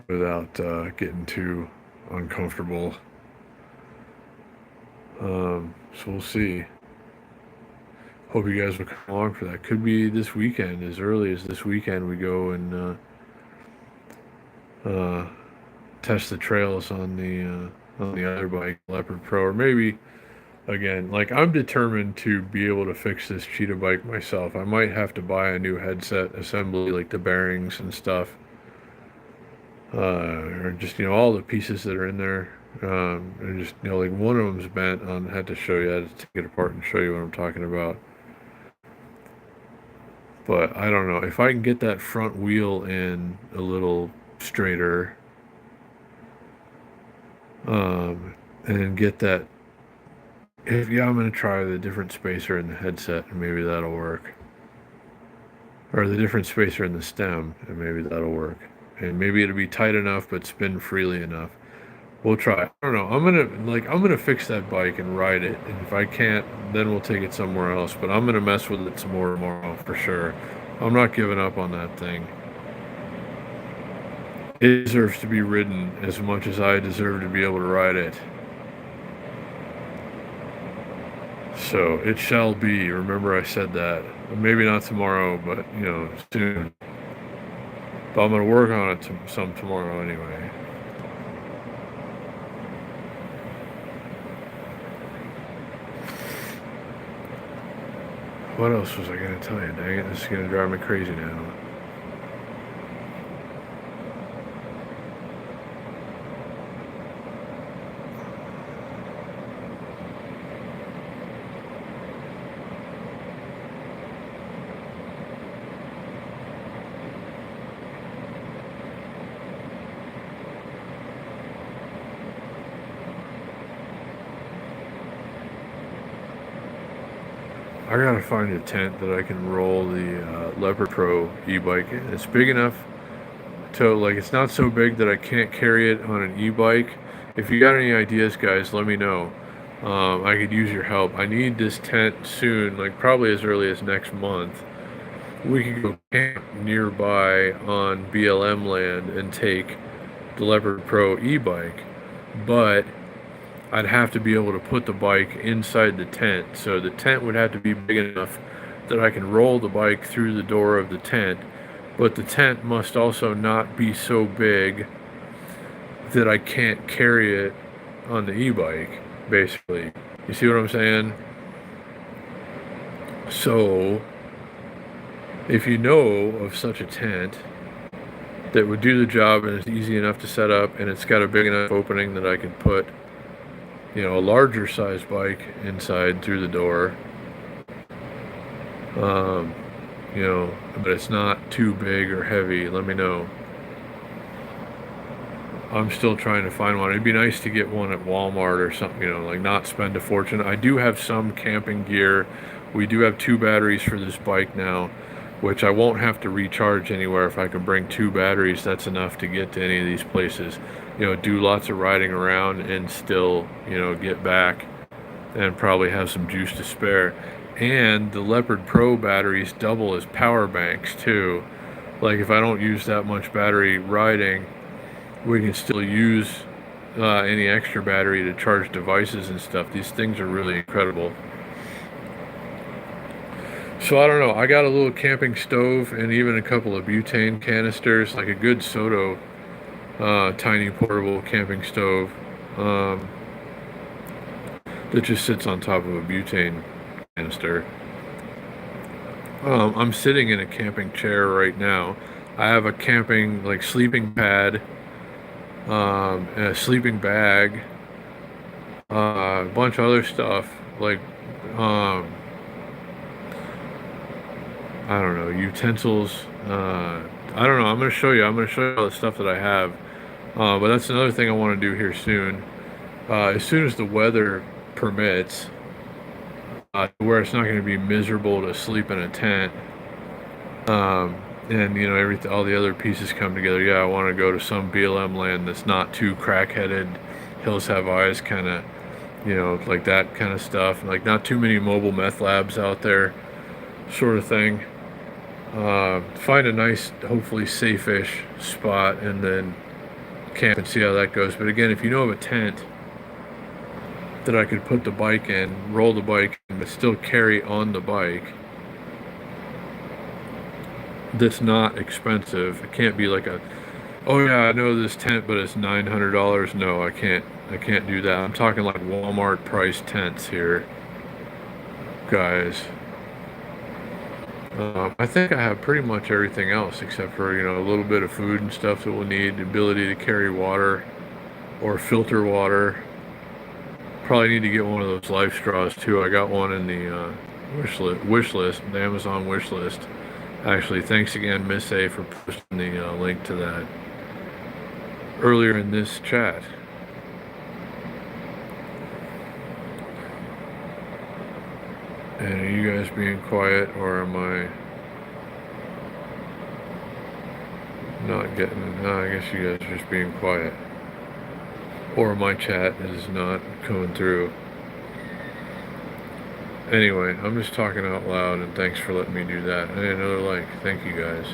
without getting too uncomfortable. So we'll see. Hope you guys will come along for that. Could be this weekend, as early as this weekend, we go and test the trails on the other bike, Leopard Pro, or maybe again, like I'm determined to be able to fix this cheetah bike myself. I might have to buy a new headset assembly, like the bearings and stuff, or just all the pieces that are in there. And just like one of them's bent. I had to show you. I had to take it apart and show you what I'm talking about. But I don't know if I can get that front wheel in a little straighter, and get that. Yeah, I'm gonna try the different spacer in the headset, and maybe that'll work. Or the different spacer in the stem, and maybe that'll work. And maybe it'll be tight enough, but spin freely enough. We'll try. I don't know. I'm gonna fix that bike and ride it. And if I can't, then we'll take it somewhere else. But I'm gonna mess with it some more tomorrow for sure. I'm not giving up on that thing. It deserves to be ridden as much as I deserve to be able to ride it. So it shall be. Remember I said that. Maybe not tomorrow, but you know, soon. But I'm gonna work on it some tomorrow anyway. What else was I gonna tell you? Dang it, this is gonna drive me crazy now. I gotta find a tent that I can roll the Leopard Pro e-bike in. It's big enough to, like, it's not so big that I can't carry it on an e-bike. If you got any ideas, guys, let me know. I could use your help. I need this tent soon, like probably as early as next month. We could go camp nearby on BLM land and take the Leopard Pro e-bike, but I'd have to be able to put the bike inside the tent. So the tent would have to be big enough that I can roll the bike through the door of the tent, but the tent must also not be so big that I can't carry it on the e-bike, basically. You see what I'm saying? So if you know of such a tent that would do the job and is easy enough to set up and it's got a big enough opening that I could put, you know, a larger size bike inside through the door, you know, but it's not too big or heavy, let me know. I'm still trying to find one. It'd be nice to get one at Walmart or something, you know, like not spend a fortune. I do have some camping gear. We do have 2 batteries for this bike now, which I won't have to recharge anywhere. If I can bring 2 batteries, that's enough to get to any of these places. You know, do lots of riding around and still, you know, get back and probably have some juice to spare. And the Leopard Pro batteries double as power banks too. Like if I don't use that much battery riding, we can still use any extra battery to charge devices and stuff. These things are really incredible. So I don't know. I got a little camping stove and even a couple of butane canisters, like a good Soto tiny portable camping stove that just sits on top of a butane canister. I'm sitting in a camping chair right now. I have a camping, like, sleeping pad, and a sleeping bag, a bunch of other stuff, like, I don't know, utensils. I don't know. I'm going to show you. I'm going to show you all the stuff that I have. But that's another thing I want to do here soon. As soon as the weather permits, where it's not going to be miserable to sleep in a tent, and you know, all the other pieces come together. Yeah, I want to go to some BLM land that's not too crack-headed, hills have eyes kind of, you know, like that kind of stuff. Like not too many mobile meth labs out there, sort of thing. Find a nice, hopefully safe-ish spot and then camp and see how that goes. But again, if you know of a tent that I could put the bike in, roll the bike in, but still carry on the bike, that's not expensive. It can't be like a, oh yeah, I know this tent, but it's $900. No, I can't do that. I'm talking like Walmart price tents here, guys. I think I have pretty much everything else except for, you know, a little bit of food and stuff that we'll need, the ability to carry water or filter water. Probably need to get one of those life straws too. I got one in the wish list, the Amazon wish list. Actually, thanks again, Miss A, for posting the link to that earlier in this chat. And are you guys being quiet, or am I not getting? No, I guess you guys are just being quiet, or my chat is not coming through. Anyway, I'm just talking out loud, and thanks for letting me do that. Hey, another like. Thank you guys.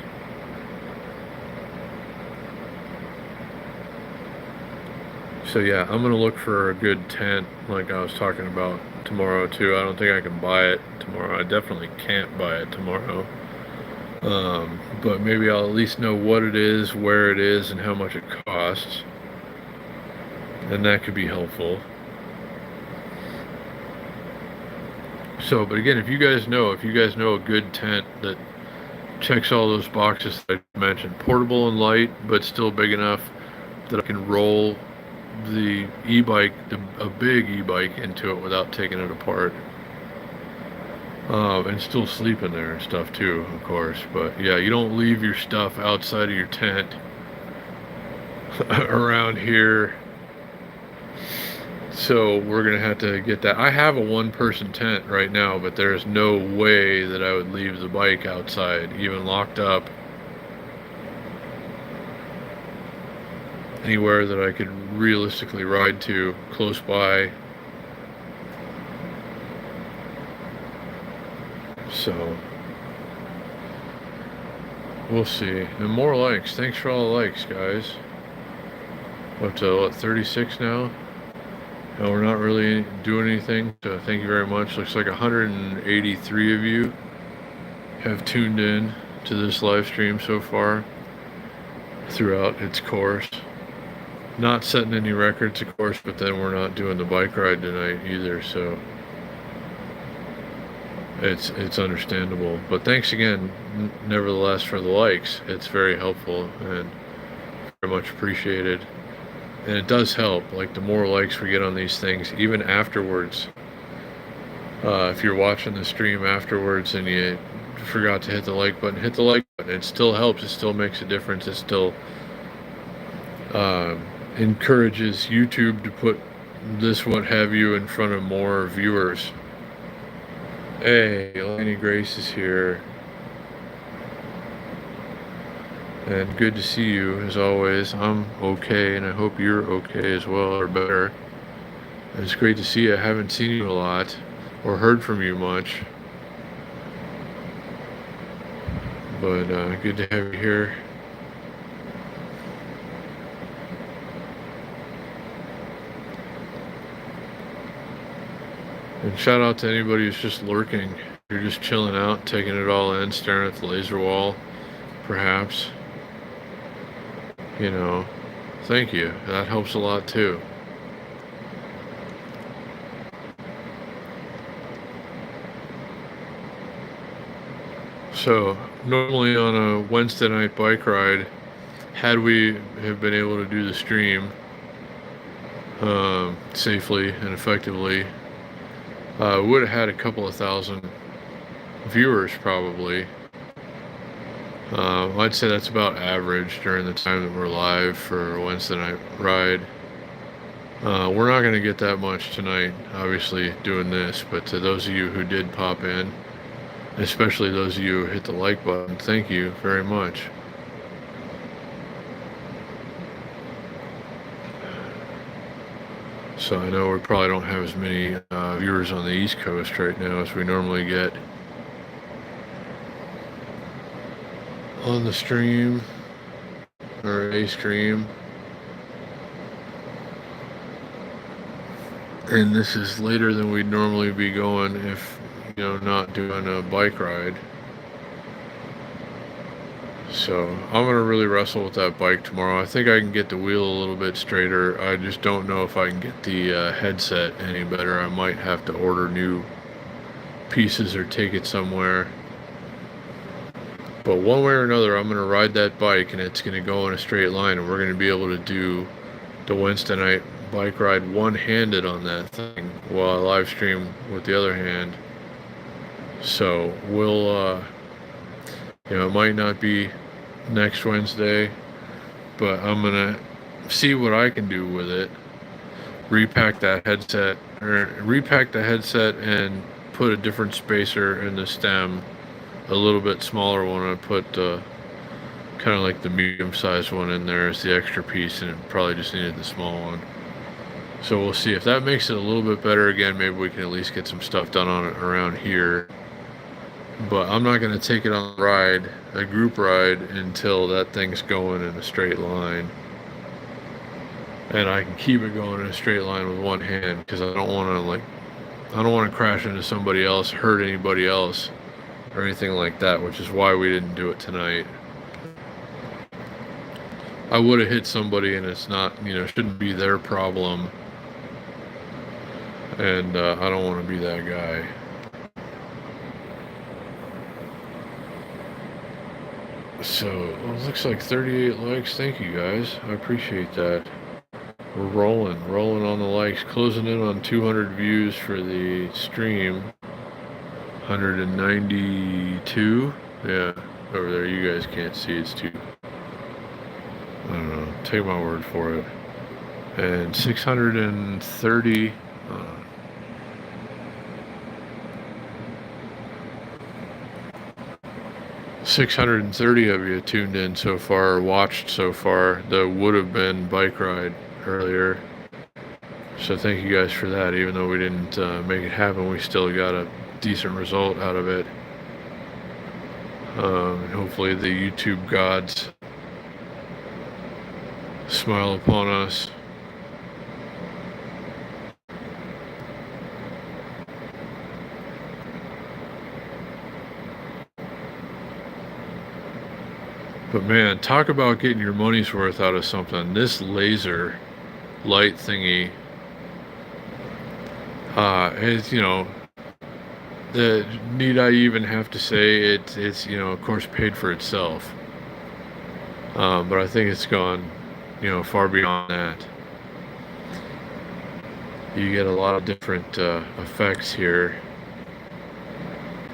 So yeah, I'm gonna look for a good tent, like I was talking about tomorrow too. I don't think I can buy it tomorrow. I definitely can't buy it tomorrow. But maybe I'll at least know what it is, where it is, and how much it costs. And that could be helpful. So, but again, if you guys know a good tent that checks all those boxes that I mentioned, portable and light, but still big enough that I can roll the e-bike, a big e-bike, into it without taking it apart, and still sleep in there and stuff too, of course. But yeah, you don't leave your stuff outside of your tent around here. So we're gonna have to get that. I have a one-person tent right now, but there's no way that I would leave the bike outside, even locked up, anywhere that I could realistically ride to close by. So we'll see. And more likes. Thanks for all the likes, guys. Up to what, 36 now? And we're not really doing anything, so thank you very much. Looks like 183 of you have tuned in to this live stream so far throughout its course. Not setting any records, of course, but then we're not doing the bike ride tonight either, so it's understandable. But thanks again, nevertheless, for the likes. It's very helpful and very much appreciated. And it does help, like the more likes we get on these things, even afterwards. If you're watching the stream afterwards and you forgot to hit the like button, hit the like button. It still helps. It still makes a difference. It still encourages YouTube to put this what have you in front of more viewers. Hey, Laney Grace is here. And good to see you, as always. I'm okay, and I hope you're okay as well, or better. And it's great to see you. I haven't seen you a lot, or heard from you much. But good to have you here. And shout out to anybody who's just lurking. You're just chilling out, taking it all in, staring at the laser wall, perhaps. You know, thank you. That helps a lot too. So, normally on a Wednesday night bike ride, had we have been able to do the stream safely and effectively, we would have had a couple of thousand viewers probably. I'd say that's about average during the time that we're live for a Wednesday night ride. We're not going to get that much tonight, obviously, doing this, but to those of you who did pop in, especially those of you who hit the like button, thank you very much. So I know we probably don't have as many viewers on the East Coast right now as we normally get on the stream, or a stream. And this is later than we'd normally be going if, you know, not doing a bike ride. So I'm gonna really wrestle with that bike tomorrow. I think I can get the wheel a little bit straighter. I just don't know if I can get the headset any better. I might have to order new pieces or take it somewhere. But one way or another, I'm going to ride that bike, and it's going to go in a straight line, and we're going to be able to do the Wednesday night bike ride one-handed on that thing while I live stream with the other hand. So we'll, you know, it might not be next Wednesday, but I'm going to see what I can do with it. Repack the headset and put a different spacer in the stem. A little bit smaller one. I put kind of like the medium-sized one in there as the extra piece, and it probably just needed the small one. So we'll see if that makes it a little bit better. Again, maybe we can at least get some stuff done on it around here. But I'm not going to take it on a group ride, until that thing's going in a straight line. And I can keep it going in a straight line with one hand, because I don't want to, like, I don't want to crash into somebody else, hurt anybody else, or anything like that, which is why we didn't do it tonight. I would have hit somebody, and it's not, shouldn't be their problem. And I don't want to be that guy. So, it looks like 38 likes. Thank you, guys. I appreciate that. We're rolling on the likes. Closing in on 200 views for the stream. 192. Yeah, over there. You guys can't see. It's too... I don't know. Take my word for it. And 630... 630 of you tuned in so far, or watched so far, the would have been bike ride earlier. So thank you guys for that. Even though we didn't make it happen, we still got a decent result out of it. And hopefully the YouTube gods smile upon us. But man, talk about getting your money's worth out of something. This laser light thingy is, need I even have to say it's of course paid for itself. But I think it's gone, far beyond that. You get a lot of different effects here,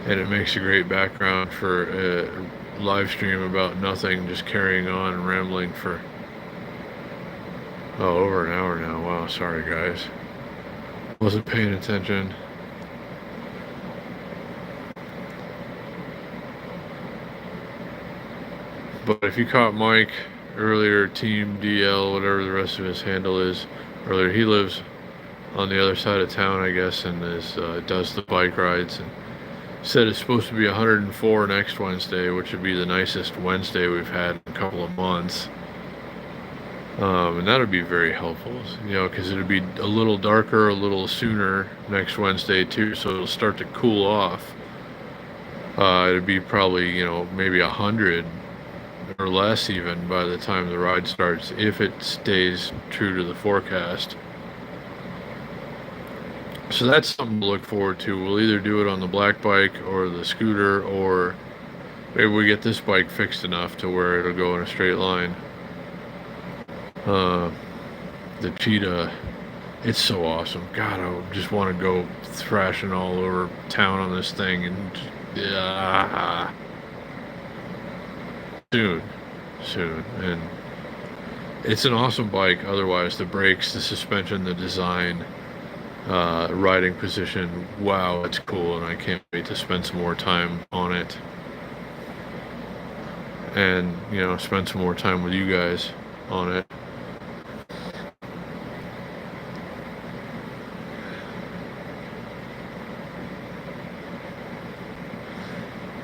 and it makes a great background for live stream about nothing, just carrying on and rambling for over an hour now. Wow, sorry guys, wasn't paying attention. But if you caught Mike earlier, Team DL, whatever the rest of his handle is, earlier, he lives on the other side of town, I guess, and does the bike rides, and said it's supposed to be 104 next Wednesday, which would be the nicest Wednesday we've had in a couple of months. And that would be very helpful, because it would be a little darker, a little sooner next Wednesday too, so it'll start to cool off. It'd be probably, maybe 100 or less even by the time the ride starts, if it stays true to the forecast. So that's something to look forward to. We'll either do it on the black bike or the scooter, or maybe we get this bike fixed enough to where it'll go in a straight line. The Cheetah, it's so awesome. God, I just want to go thrashing all over town on this thing, and soon. And it's an awesome bike. Otherwise, the brakes, the suspension, the design, riding position, wow, it's cool, and I can't wait to spend some more time on it, and spend some more time with you guys on it.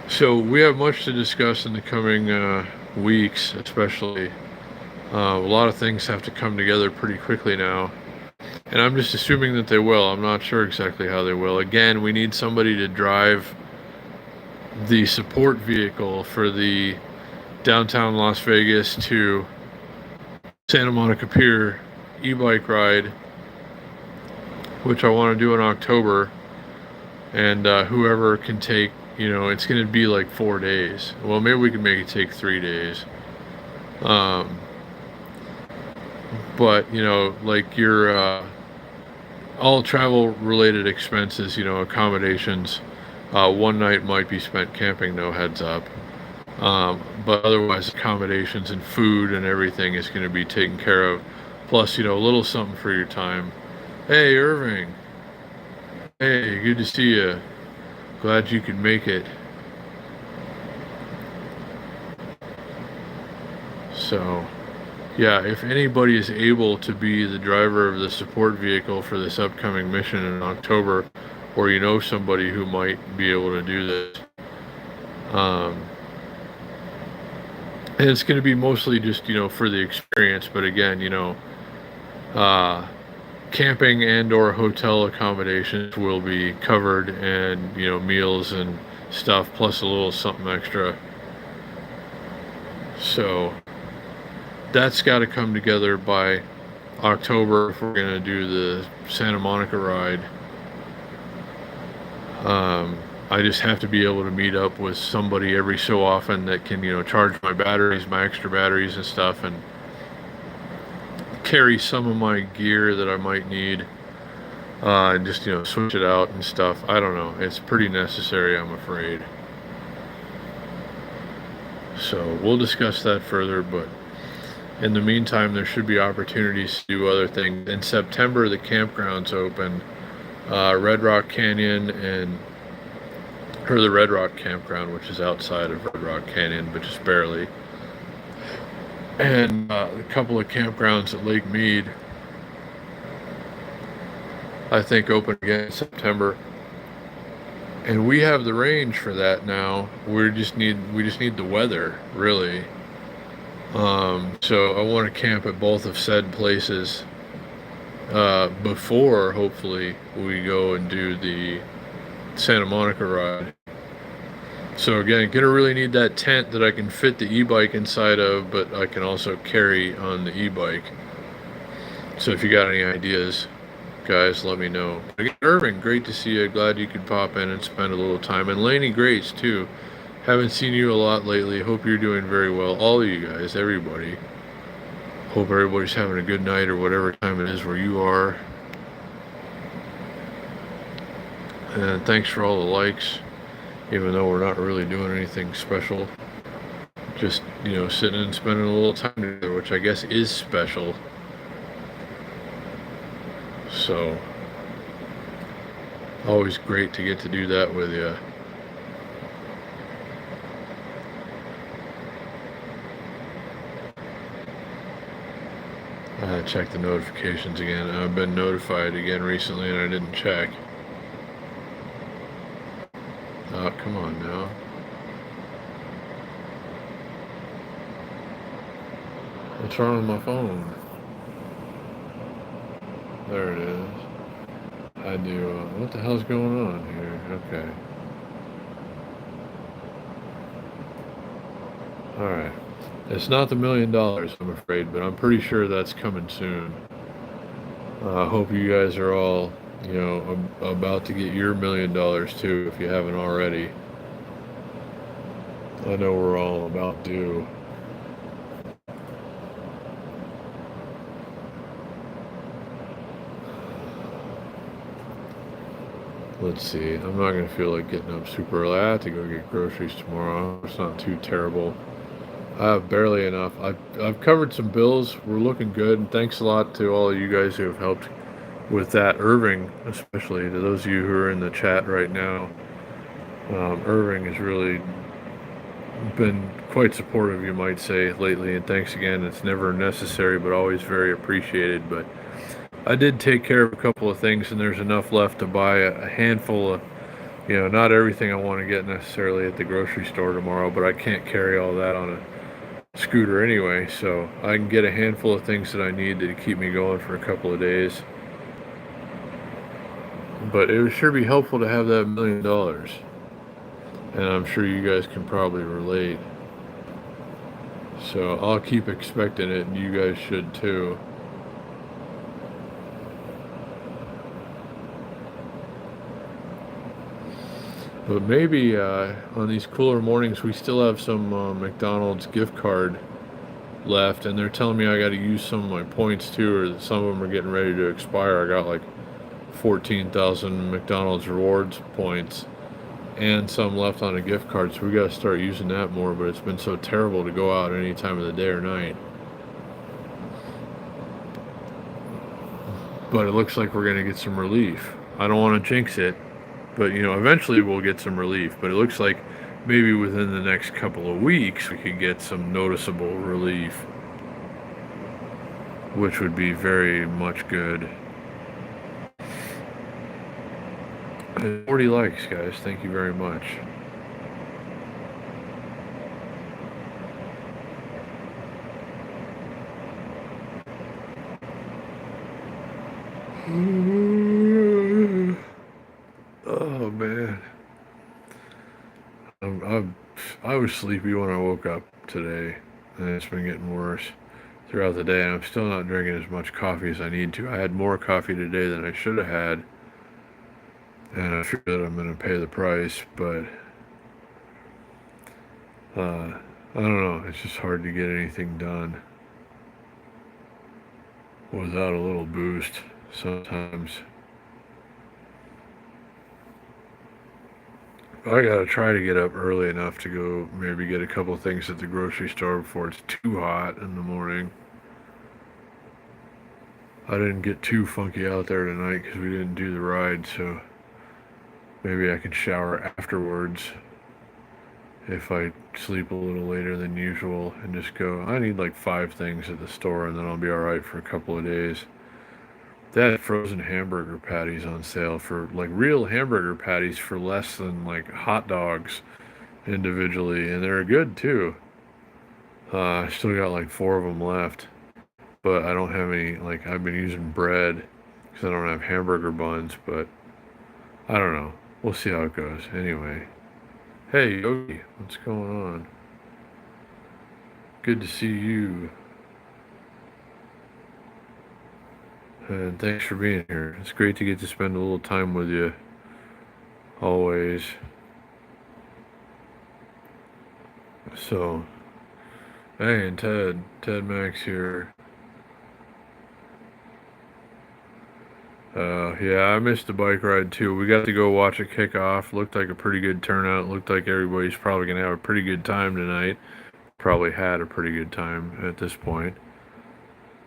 So we have much to discuss in the coming weeks, especially. A lot of things have to come together pretty quickly now, and I'm just assuming that they will. I'm not sure exactly how they will. Again, we need somebody to drive the support vehicle for the downtown Las Vegas to Santa Monica Pier e-bike ride, which I want to do in October. And whoever can take, it's going to be like 4 days. Well, maybe we can make it take 3 days. But, like your all travel related expenses, accommodations, one night might be spent camping, no heads up. But otherwise, accommodations and food and everything is going to be taken care of. Plus, a little something for your time. Hey, Irving. Hey, good to see you. Glad you could make it. So, yeah, if anybody is able to be the driver of the support vehicle for this upcoming mission in October, or somebody who might be able to do this, and it's going to be mostly just, for the experience, but again, camping and or hotel accommodations will be covered, and meals and stuff plus a little something extra. So that's got to come together by October if we're going to do the Santa Monica ride. I just have to be able to meet up with somebody every so often that can charge my batteries, my extra batteries and stuff, and carry some of my gear that I might need, and just switch it out and stuff. I don't know, it's pretty necessary, I'm afraid. So we'll discuss that further, but in the meantime there should be opportunities to do other things. In September the campgrounds open, Red Rock Canyon or the Red Rock campground, which is outside of Red Rock Canyon but just barely, and a couple of campgrounds at Lake Mead I think open again in September. And we have the range for that now. We just need the weather, really. So I want to camp at both of said places before, hopefully, we go and do the Santa Monica ride. So again, gonna really need that tent that I can fit the e-bike inside of, but I can also carry on the e-bike. So if you got any ideas, guys, let me know. Again, Irving, great to see you. Glad you could pop in and spend a little time. And Lainey Grace too. Haven't seen you a lot lately. Hope you're doing very well. All of you guys, everybody. Hope everybody's having a good night or whatever time it is where you are. And thanks for all the likes, even though we're not really doing anything special. Just, sitting and spending a little time together, which I guess is special. So, always great to get to do that with you. Check the notifications again. I've been notified again recently and I didn't check. Oh, come on now. What's wrong with my phone? There it is. I do. What the hell's going on here? Okay. Alright. It's not the $1 million, I'm afraid, but I'm pretty sure that's coming soon. I hope you guys are all, about to get your $1 million too, if you haven't already. I know we're all about due. Let's see. I'm not going to feel like getting up super early. I have to go get groceries tomorrow. It's not too terrible. I have barely enough. I've covered some bills. We're looking good. And thanks a lot to all of you guys who have helped with that. Irving, especially, to those of you who are in the chat right now. Irving has really been quite supportive, you might say, lately. And thanks again. It's never necessary, but always very appreciated. But I did take care of a couple of things, and there's enough left to buy a handful of, not everything I want to get necessarily at the grocery store tomorrow, but I can't carry all that on a scooter anyway, so I can get a handful of things that I need to keep me going for a couple of days. But it would sure be helpful to have that $1 million, and I'm sure you guys can probably relate. So I'll keep expecting it, and you guys should too. But maybe on these cooler mornings we still have some McDonald's gift card left, and they're telling me I got to use some of my points too, or some of them are getting ready to expire. I got like 14,000 McDonald's rewards points and some left on a gift card, so we got to start using that more. But it's been so terrible to go out any time of the day or night. But it looks like we're going to get some relief. I don't want to jinx it, but eventually we'll get some relief. But it looks like maybe within the next couple of weeks we could get some noticeable relief, which would be very much good. 40 likes, guys. Thank you very much. Oh man, I'm, I'm, I was sleepy when I woke up today, and it's been getting worse throughout the day. And I'm still not drinking as much coffee as I need to. I had more coffee today than I should have had, and I feel that I'm going to pay the price. But I don't know. It's just hard to get anything done without a little boost sometimes. I gotta try to get up early enough to go maybe get a couple of things at the grocery store before it's too hot in the morning. I didn't get too funky out there tonight because we didn't do the ride, so maybe I could shower afterwards if I sleep a little later than usual and just go. I need like 5 things at the store and then I'll be alright for a couple of days. They had frozen hamburger patties on sale for like real hamburger patties for less than like hot dogs individually, and they're good too. I still got like 4 of them left, but I don't have any. Like I've been using bread because I don't have hamburger buns, but I don't know. We'll see how it goes. Anyway, hey Yogi, what's going on? Good to see you, and thanks for being here. It's great to get to spend a little time with you. Always. So, hey, and Ted Max here. Yeah, I missed the bike ride too. We got to go watch it kick off. Looked like a pretty good turnout. Looked like everybody's probably gonna have a pretty good time tonight. Probably had a pretty good time at this point.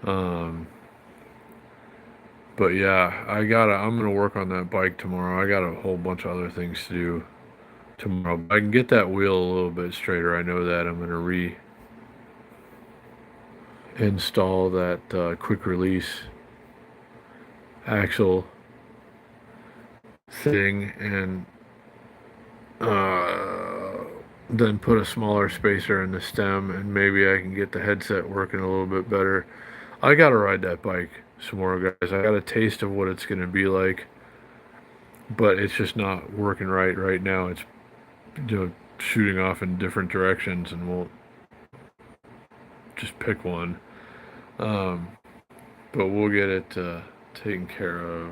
Um, but yeah, I'm gonna work on that bike tomorrow. I got a whole bunch of other things to do tomorrow. I can get that wheel a little bit straighter. I know that. I'm gonna reinstall that quick release axle thing and then put a smaller spacer in the stem, and maybe I can get the headset working a little bit better. I gotta ride that bike some more, guys. I got a taste of what it's gonna be like, but it's just not working right now. It's shooting off in different directions, and we'll just pick one. Um, but we'll get it taken care of.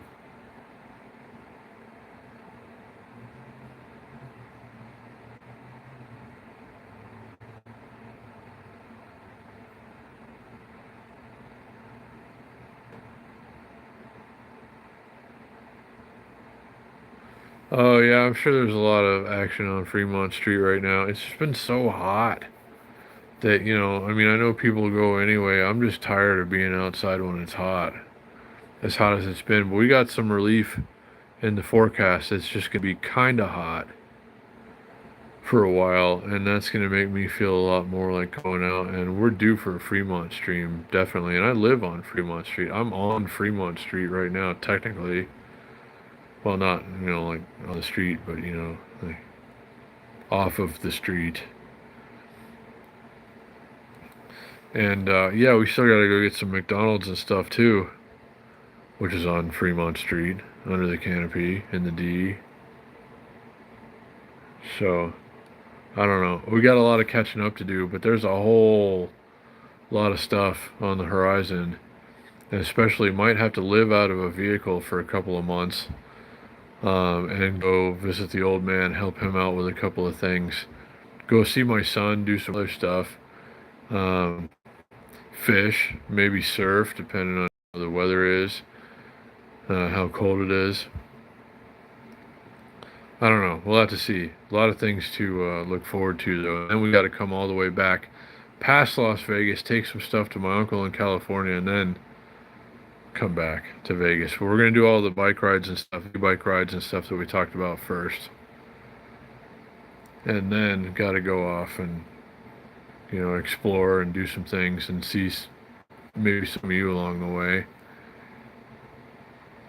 Oh yeah, I'm sure there's a lot of action on Fremont Street right now. It's just been so hot that, I mean, I know people go anyway. I'm just tired of being outside when it's hot, as hot as it's been. But we got some relief in the forecast. It's just gonna be kind of hot for a while, and that's gonna make me feel a lot more like going out. And we're due for a Fremont stream, definitely. And I live on Fremont Street. I'm on Fremont Street right now, technically. Well, not, like on the street, but, like off of the street. And, yeah, we still gotta go get some McDonald's and stuff, too, which is on Fremont Street, under the canopy, in the D. So, I don't know. We got a lot of catching up to do, but there's a whole lot of stuff on the horizon. And especially might have to live out of a vehicle for a couple of months. And go visit the old man, help him out with a couple of things. Go see my son, do some other stuff. Um, Fish, maybe surf, depending on how the weather is, how cold it is. I don't know. We'll have to see. A lot of things to look forward to, though. And then we got to come all the way back past Las Vegas, take some stuff to my uncle in California, and then come back to Vegas. But we're going to do all the bike rides and stuff, e-bike rides and stuff that we talked about first. And then got to go off and, explore and do some things and see maybe some of you along the way.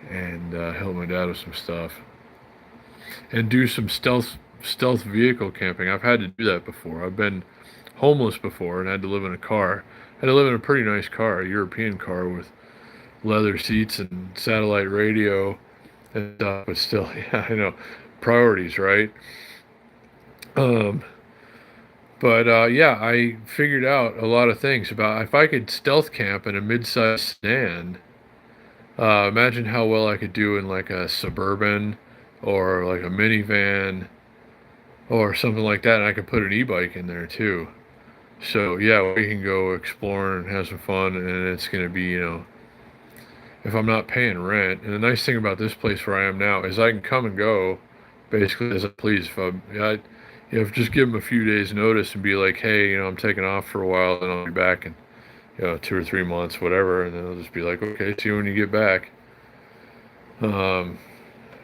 And help my dad with some stuff. And do some stealth vehicle camping. I've had to do that before. I've been homeless before and had to live in a car. I had to live in a pretty nice car, a European car with leather seats and satellite radio and stuff, but still, yeah, I know, priorities, right? Um, but yeah, I figured out a lot of things about if I could stealth camp in a mid-sized sedan. Imagine how well I could do in like a Suburban or like a minivan or something like that. And I could put an e-bike in there too. So yeah, we can go explore and have some fun, and it's gonna be, if I'm not paying rent. And the nice thing about this place where I am now is I can come and go basically as I please. If just give them a few days notice and be like, hey, I'm taking off for a while, and I'll be back in 2 or 3 months, whatever, and then I'll just be like, okay, see you when you get back. Um,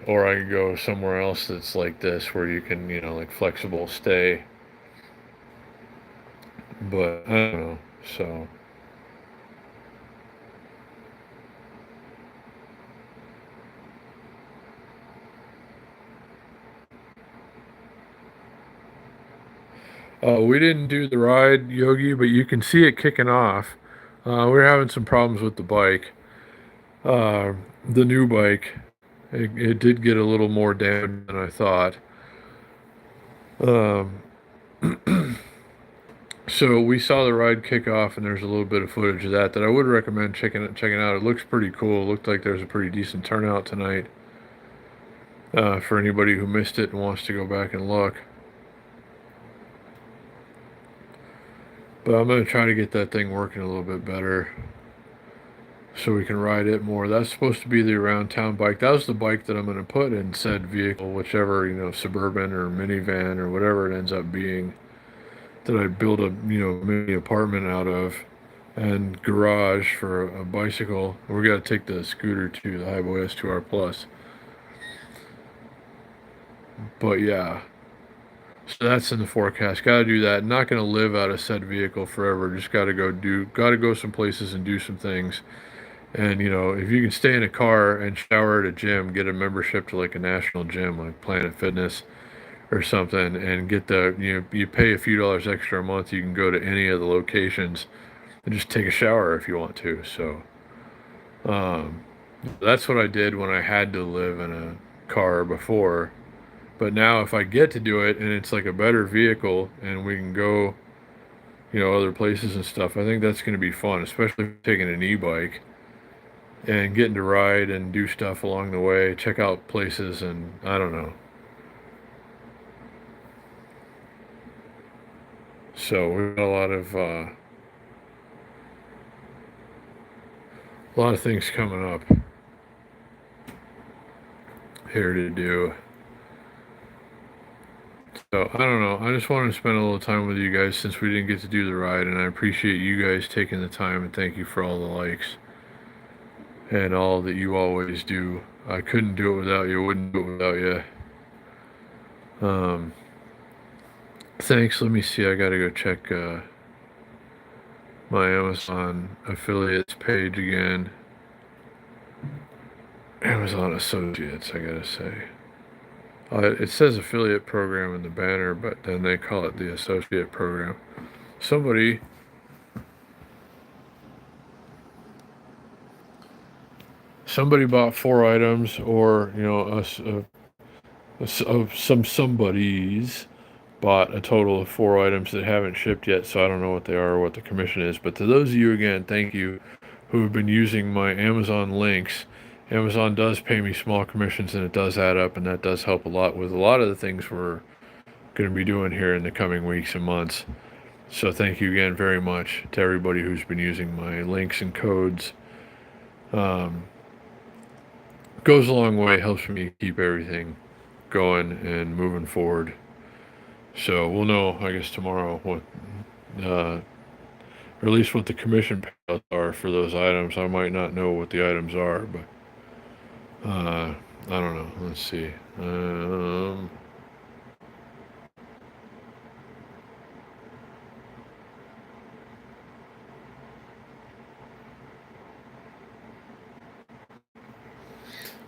or I could go somewhere else that's like this where you can, like flexible stay. But I don't know. So we didn't do the ride, Yogi, but you can see it kicking off. We're having some problems with the bike. Uh, the new bike, it did get a little more damage than I thought. Um, so we saw the ride kick off, and there's a little bit of footage of that I would recommend checking out. It looks pretty cool. It looked like there's a pretty decent turnout tonight. For anybody who missed it and wants to go back and look. But I'm going to try to get that thing working a little bit better so we can ride it more. That's supposed to be the around town bike. That was the bike that I'm going to put in said vehicle, whichever, Suburban or minivan or whatever it ends up being, that I build a, mini apartment out of and garage for a bicycle. We got to take the scooter to the Highboy S2R Plus. But yeah, so that's in the forecast. Got to do that. Not going to live out of said vehicle forever. Just got to go some places and do some things. And if you can stay in a car and shower at a gym, get a membership to like a national gym like Planet Fitness or something, and get you pay a few dollars extra a month. You can go to any of the locations and just take a shower if you want to. So um, that's what I did when I had to live in a car before. But now if I get to do it and it's like a better vehicle and we can go, other places and stuff, I think that's going to be fun, especially taking an e-bike and getting to ride and do stuff along the way, check out places, and I don't know. So we've got a lot of things coming up here to do. So I don't know. I just wanted to spend a little time with you guys since we didn't get to do the ride, and I appreciate you guys taking the time, and thank you for all the likes and all that you always do. I couldn't do it without you. Wouldn't do it without you. Thanks. Let me see. I gotta go check my Amazon affiliates page again. Amazon Associates, I gotta say. It says affiliate program in the banner, but then they call it the associate program. Somebody bought 4 items, or somebody's bought a total of 4 items that haven't shipped yet. So I don't know what they are or what the commission is. But to those of you again, thank you, who have been using my Amazon links. Amazon does pay me small commissions, and it does add up, and that does help a lot with a lot of the things we're going to be doing here in the coming weeks and months. So thank you again very much to everybody who's been using my links and codes. Goes a long way, helps me keep everything going and moving forward. So we'll know, I guess, tomorrow what, or at least what the commission payouts are for those items. I might not know what the items are, but I don't know. Let's see.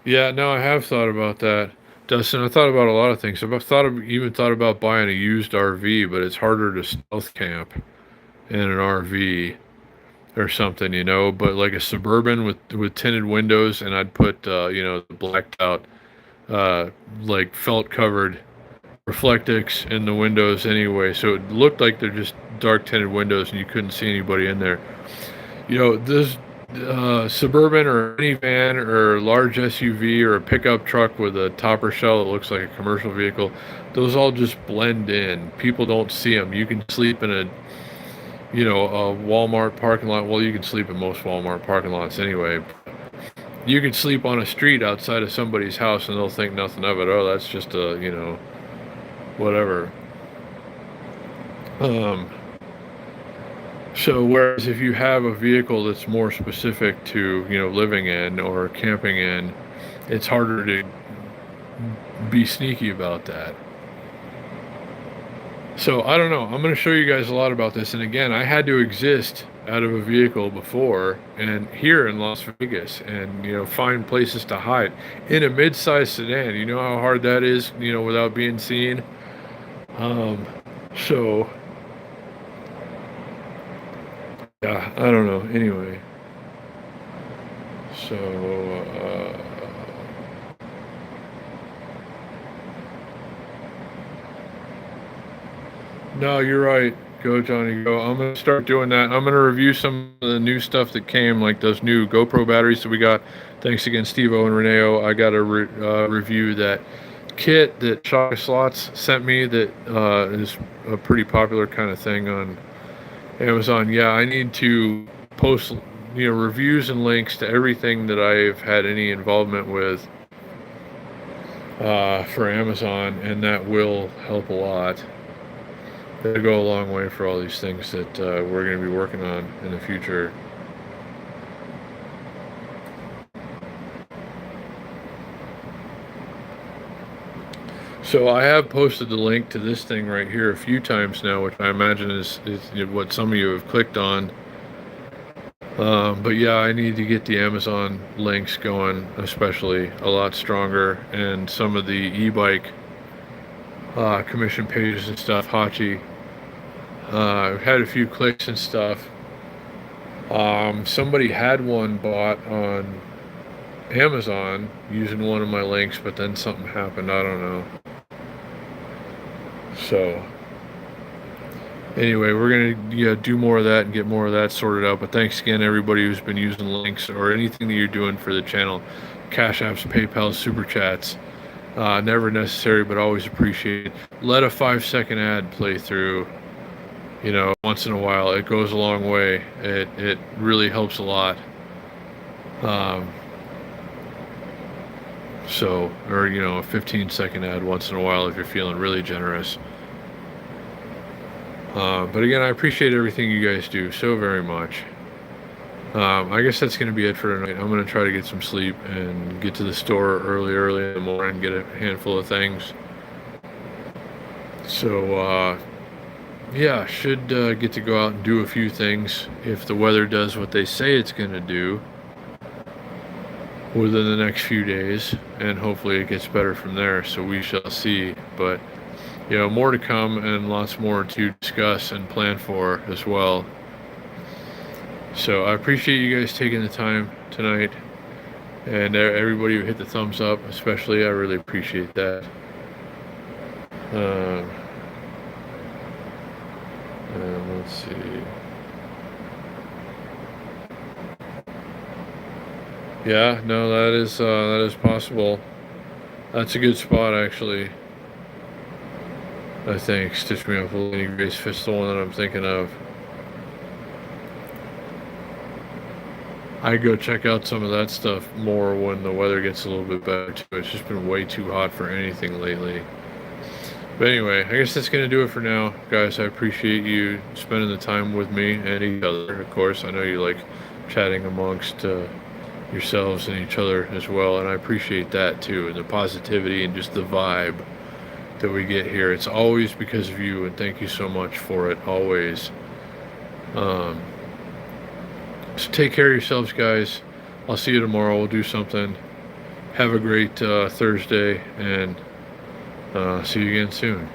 Yeah, no, I have thought about that, Dustin. I thought about a lot of things. Even thought about buying a used RV, but it's harder to stealth camp in an RV. or something, you know, but like a Suburban with tinted windows, and I'd put you know, the blacked out uh like felt covered Reflectix in the windows anyway, so it looked like they're just dark tinted windows and you couldn't see anybody in there. You know, this Suburban or minivan or large SUV or a pickup truck with a topper shell that looks like a commercial vehicle, those all just blend in. People don't see them. You can sleep in a, you know, a Walmart parking lot. Well, you can sleep in most Walmart parking lots anyway. You can sleep on a street outside of somebody's house and they'll think nothing of it. Oh, that's just a, you know, whatever. Um, So whereas if you have a vehicle that's more specific to, you know, living in or camping in, it's harder to be sneaky about that. So I don't know. I'm going to show you guys a lot about this. And again, I had to exist out of a vehicle before and here in Las Vegas and, you know, find places to hide in a mid-sized sedan. You know how hard that is, you know, without being seen. Um, so yeah, I don't know. Anyway. So, no, you're right. Go, Johnny, go. I'm going to start doing that. I'm going to review some of the new stuff that came, like those new GoPro batteries that we got. Thanks again, Steve-O and Reneo. I got to review that kit that Shaka Slots sent me that is a pretty popular kind of thing on Amazon. Yeah, I need to post, you know, reviews and links to everything that I've had any involvement with for Amazon, and that will help a lot. That'll go a long way for all these things that we're going to be working on in the future. So I have posted the link to this thing right here a few times now, which I imagine is what some of you have clicked on. But yeah, I need to get the Amazon links going, especially a lot stronger, and some of the e-bike commission pages and stuff. Hachi, I've had a few clicks and stuff. Somebody had one bought on Amazon using one of my links, but then something happened. I don't know. So anyway, we're gonna do more of that and get more of that sorted out. But thanks again, everybody who's been using links or anything that you're doing for the channel. Cash apps, PayPal, super chats. Never necessary, but always appreciated. Let a 5-second ad play through, you know, once in a while. It goes a long way. It really helps a lot. So, or, you know, a 15-second ad once in a while if you're feeling really generous. But again, I appreciate everything you guys do so very much. I guess that's going to be it for tonight. I'm going to try to get some sleep and get to the store early in the morning, get a handful of things. So, yeah, should get to go out and do a few things if the weather does what they say it's going to do within the next few days, and hopefully it gets better from there. So we shall see. But, you know, more to come and lots more to discuss and plan for as well. So I appreciate you guys taking the time tonight, and everybody who hit the thumbs up especially, I really appreciate that. Let's see. Yeah, no, that is possible. That's a good spot, actually. I think Stitch Me Up a Leaning Base Fit's the one that I'm thinking of. I go check out some of that stuff more when the weather gets a little bit better too. It's just been way too hot for anything lately. But anyway, I guess that's going to do it for now, guys. I appreciate you spending the time with me and each other. Of course, I know you like chatting amongst yourselves and each other as well, and I appreciate that too, and the positivity and just the vibe that we get here. It's always because of you, and thank you so much for it, always. So take care of yourselves, guys. I'll see you tomorrow. We'll do something. Have a great Thursday, and see you again soon.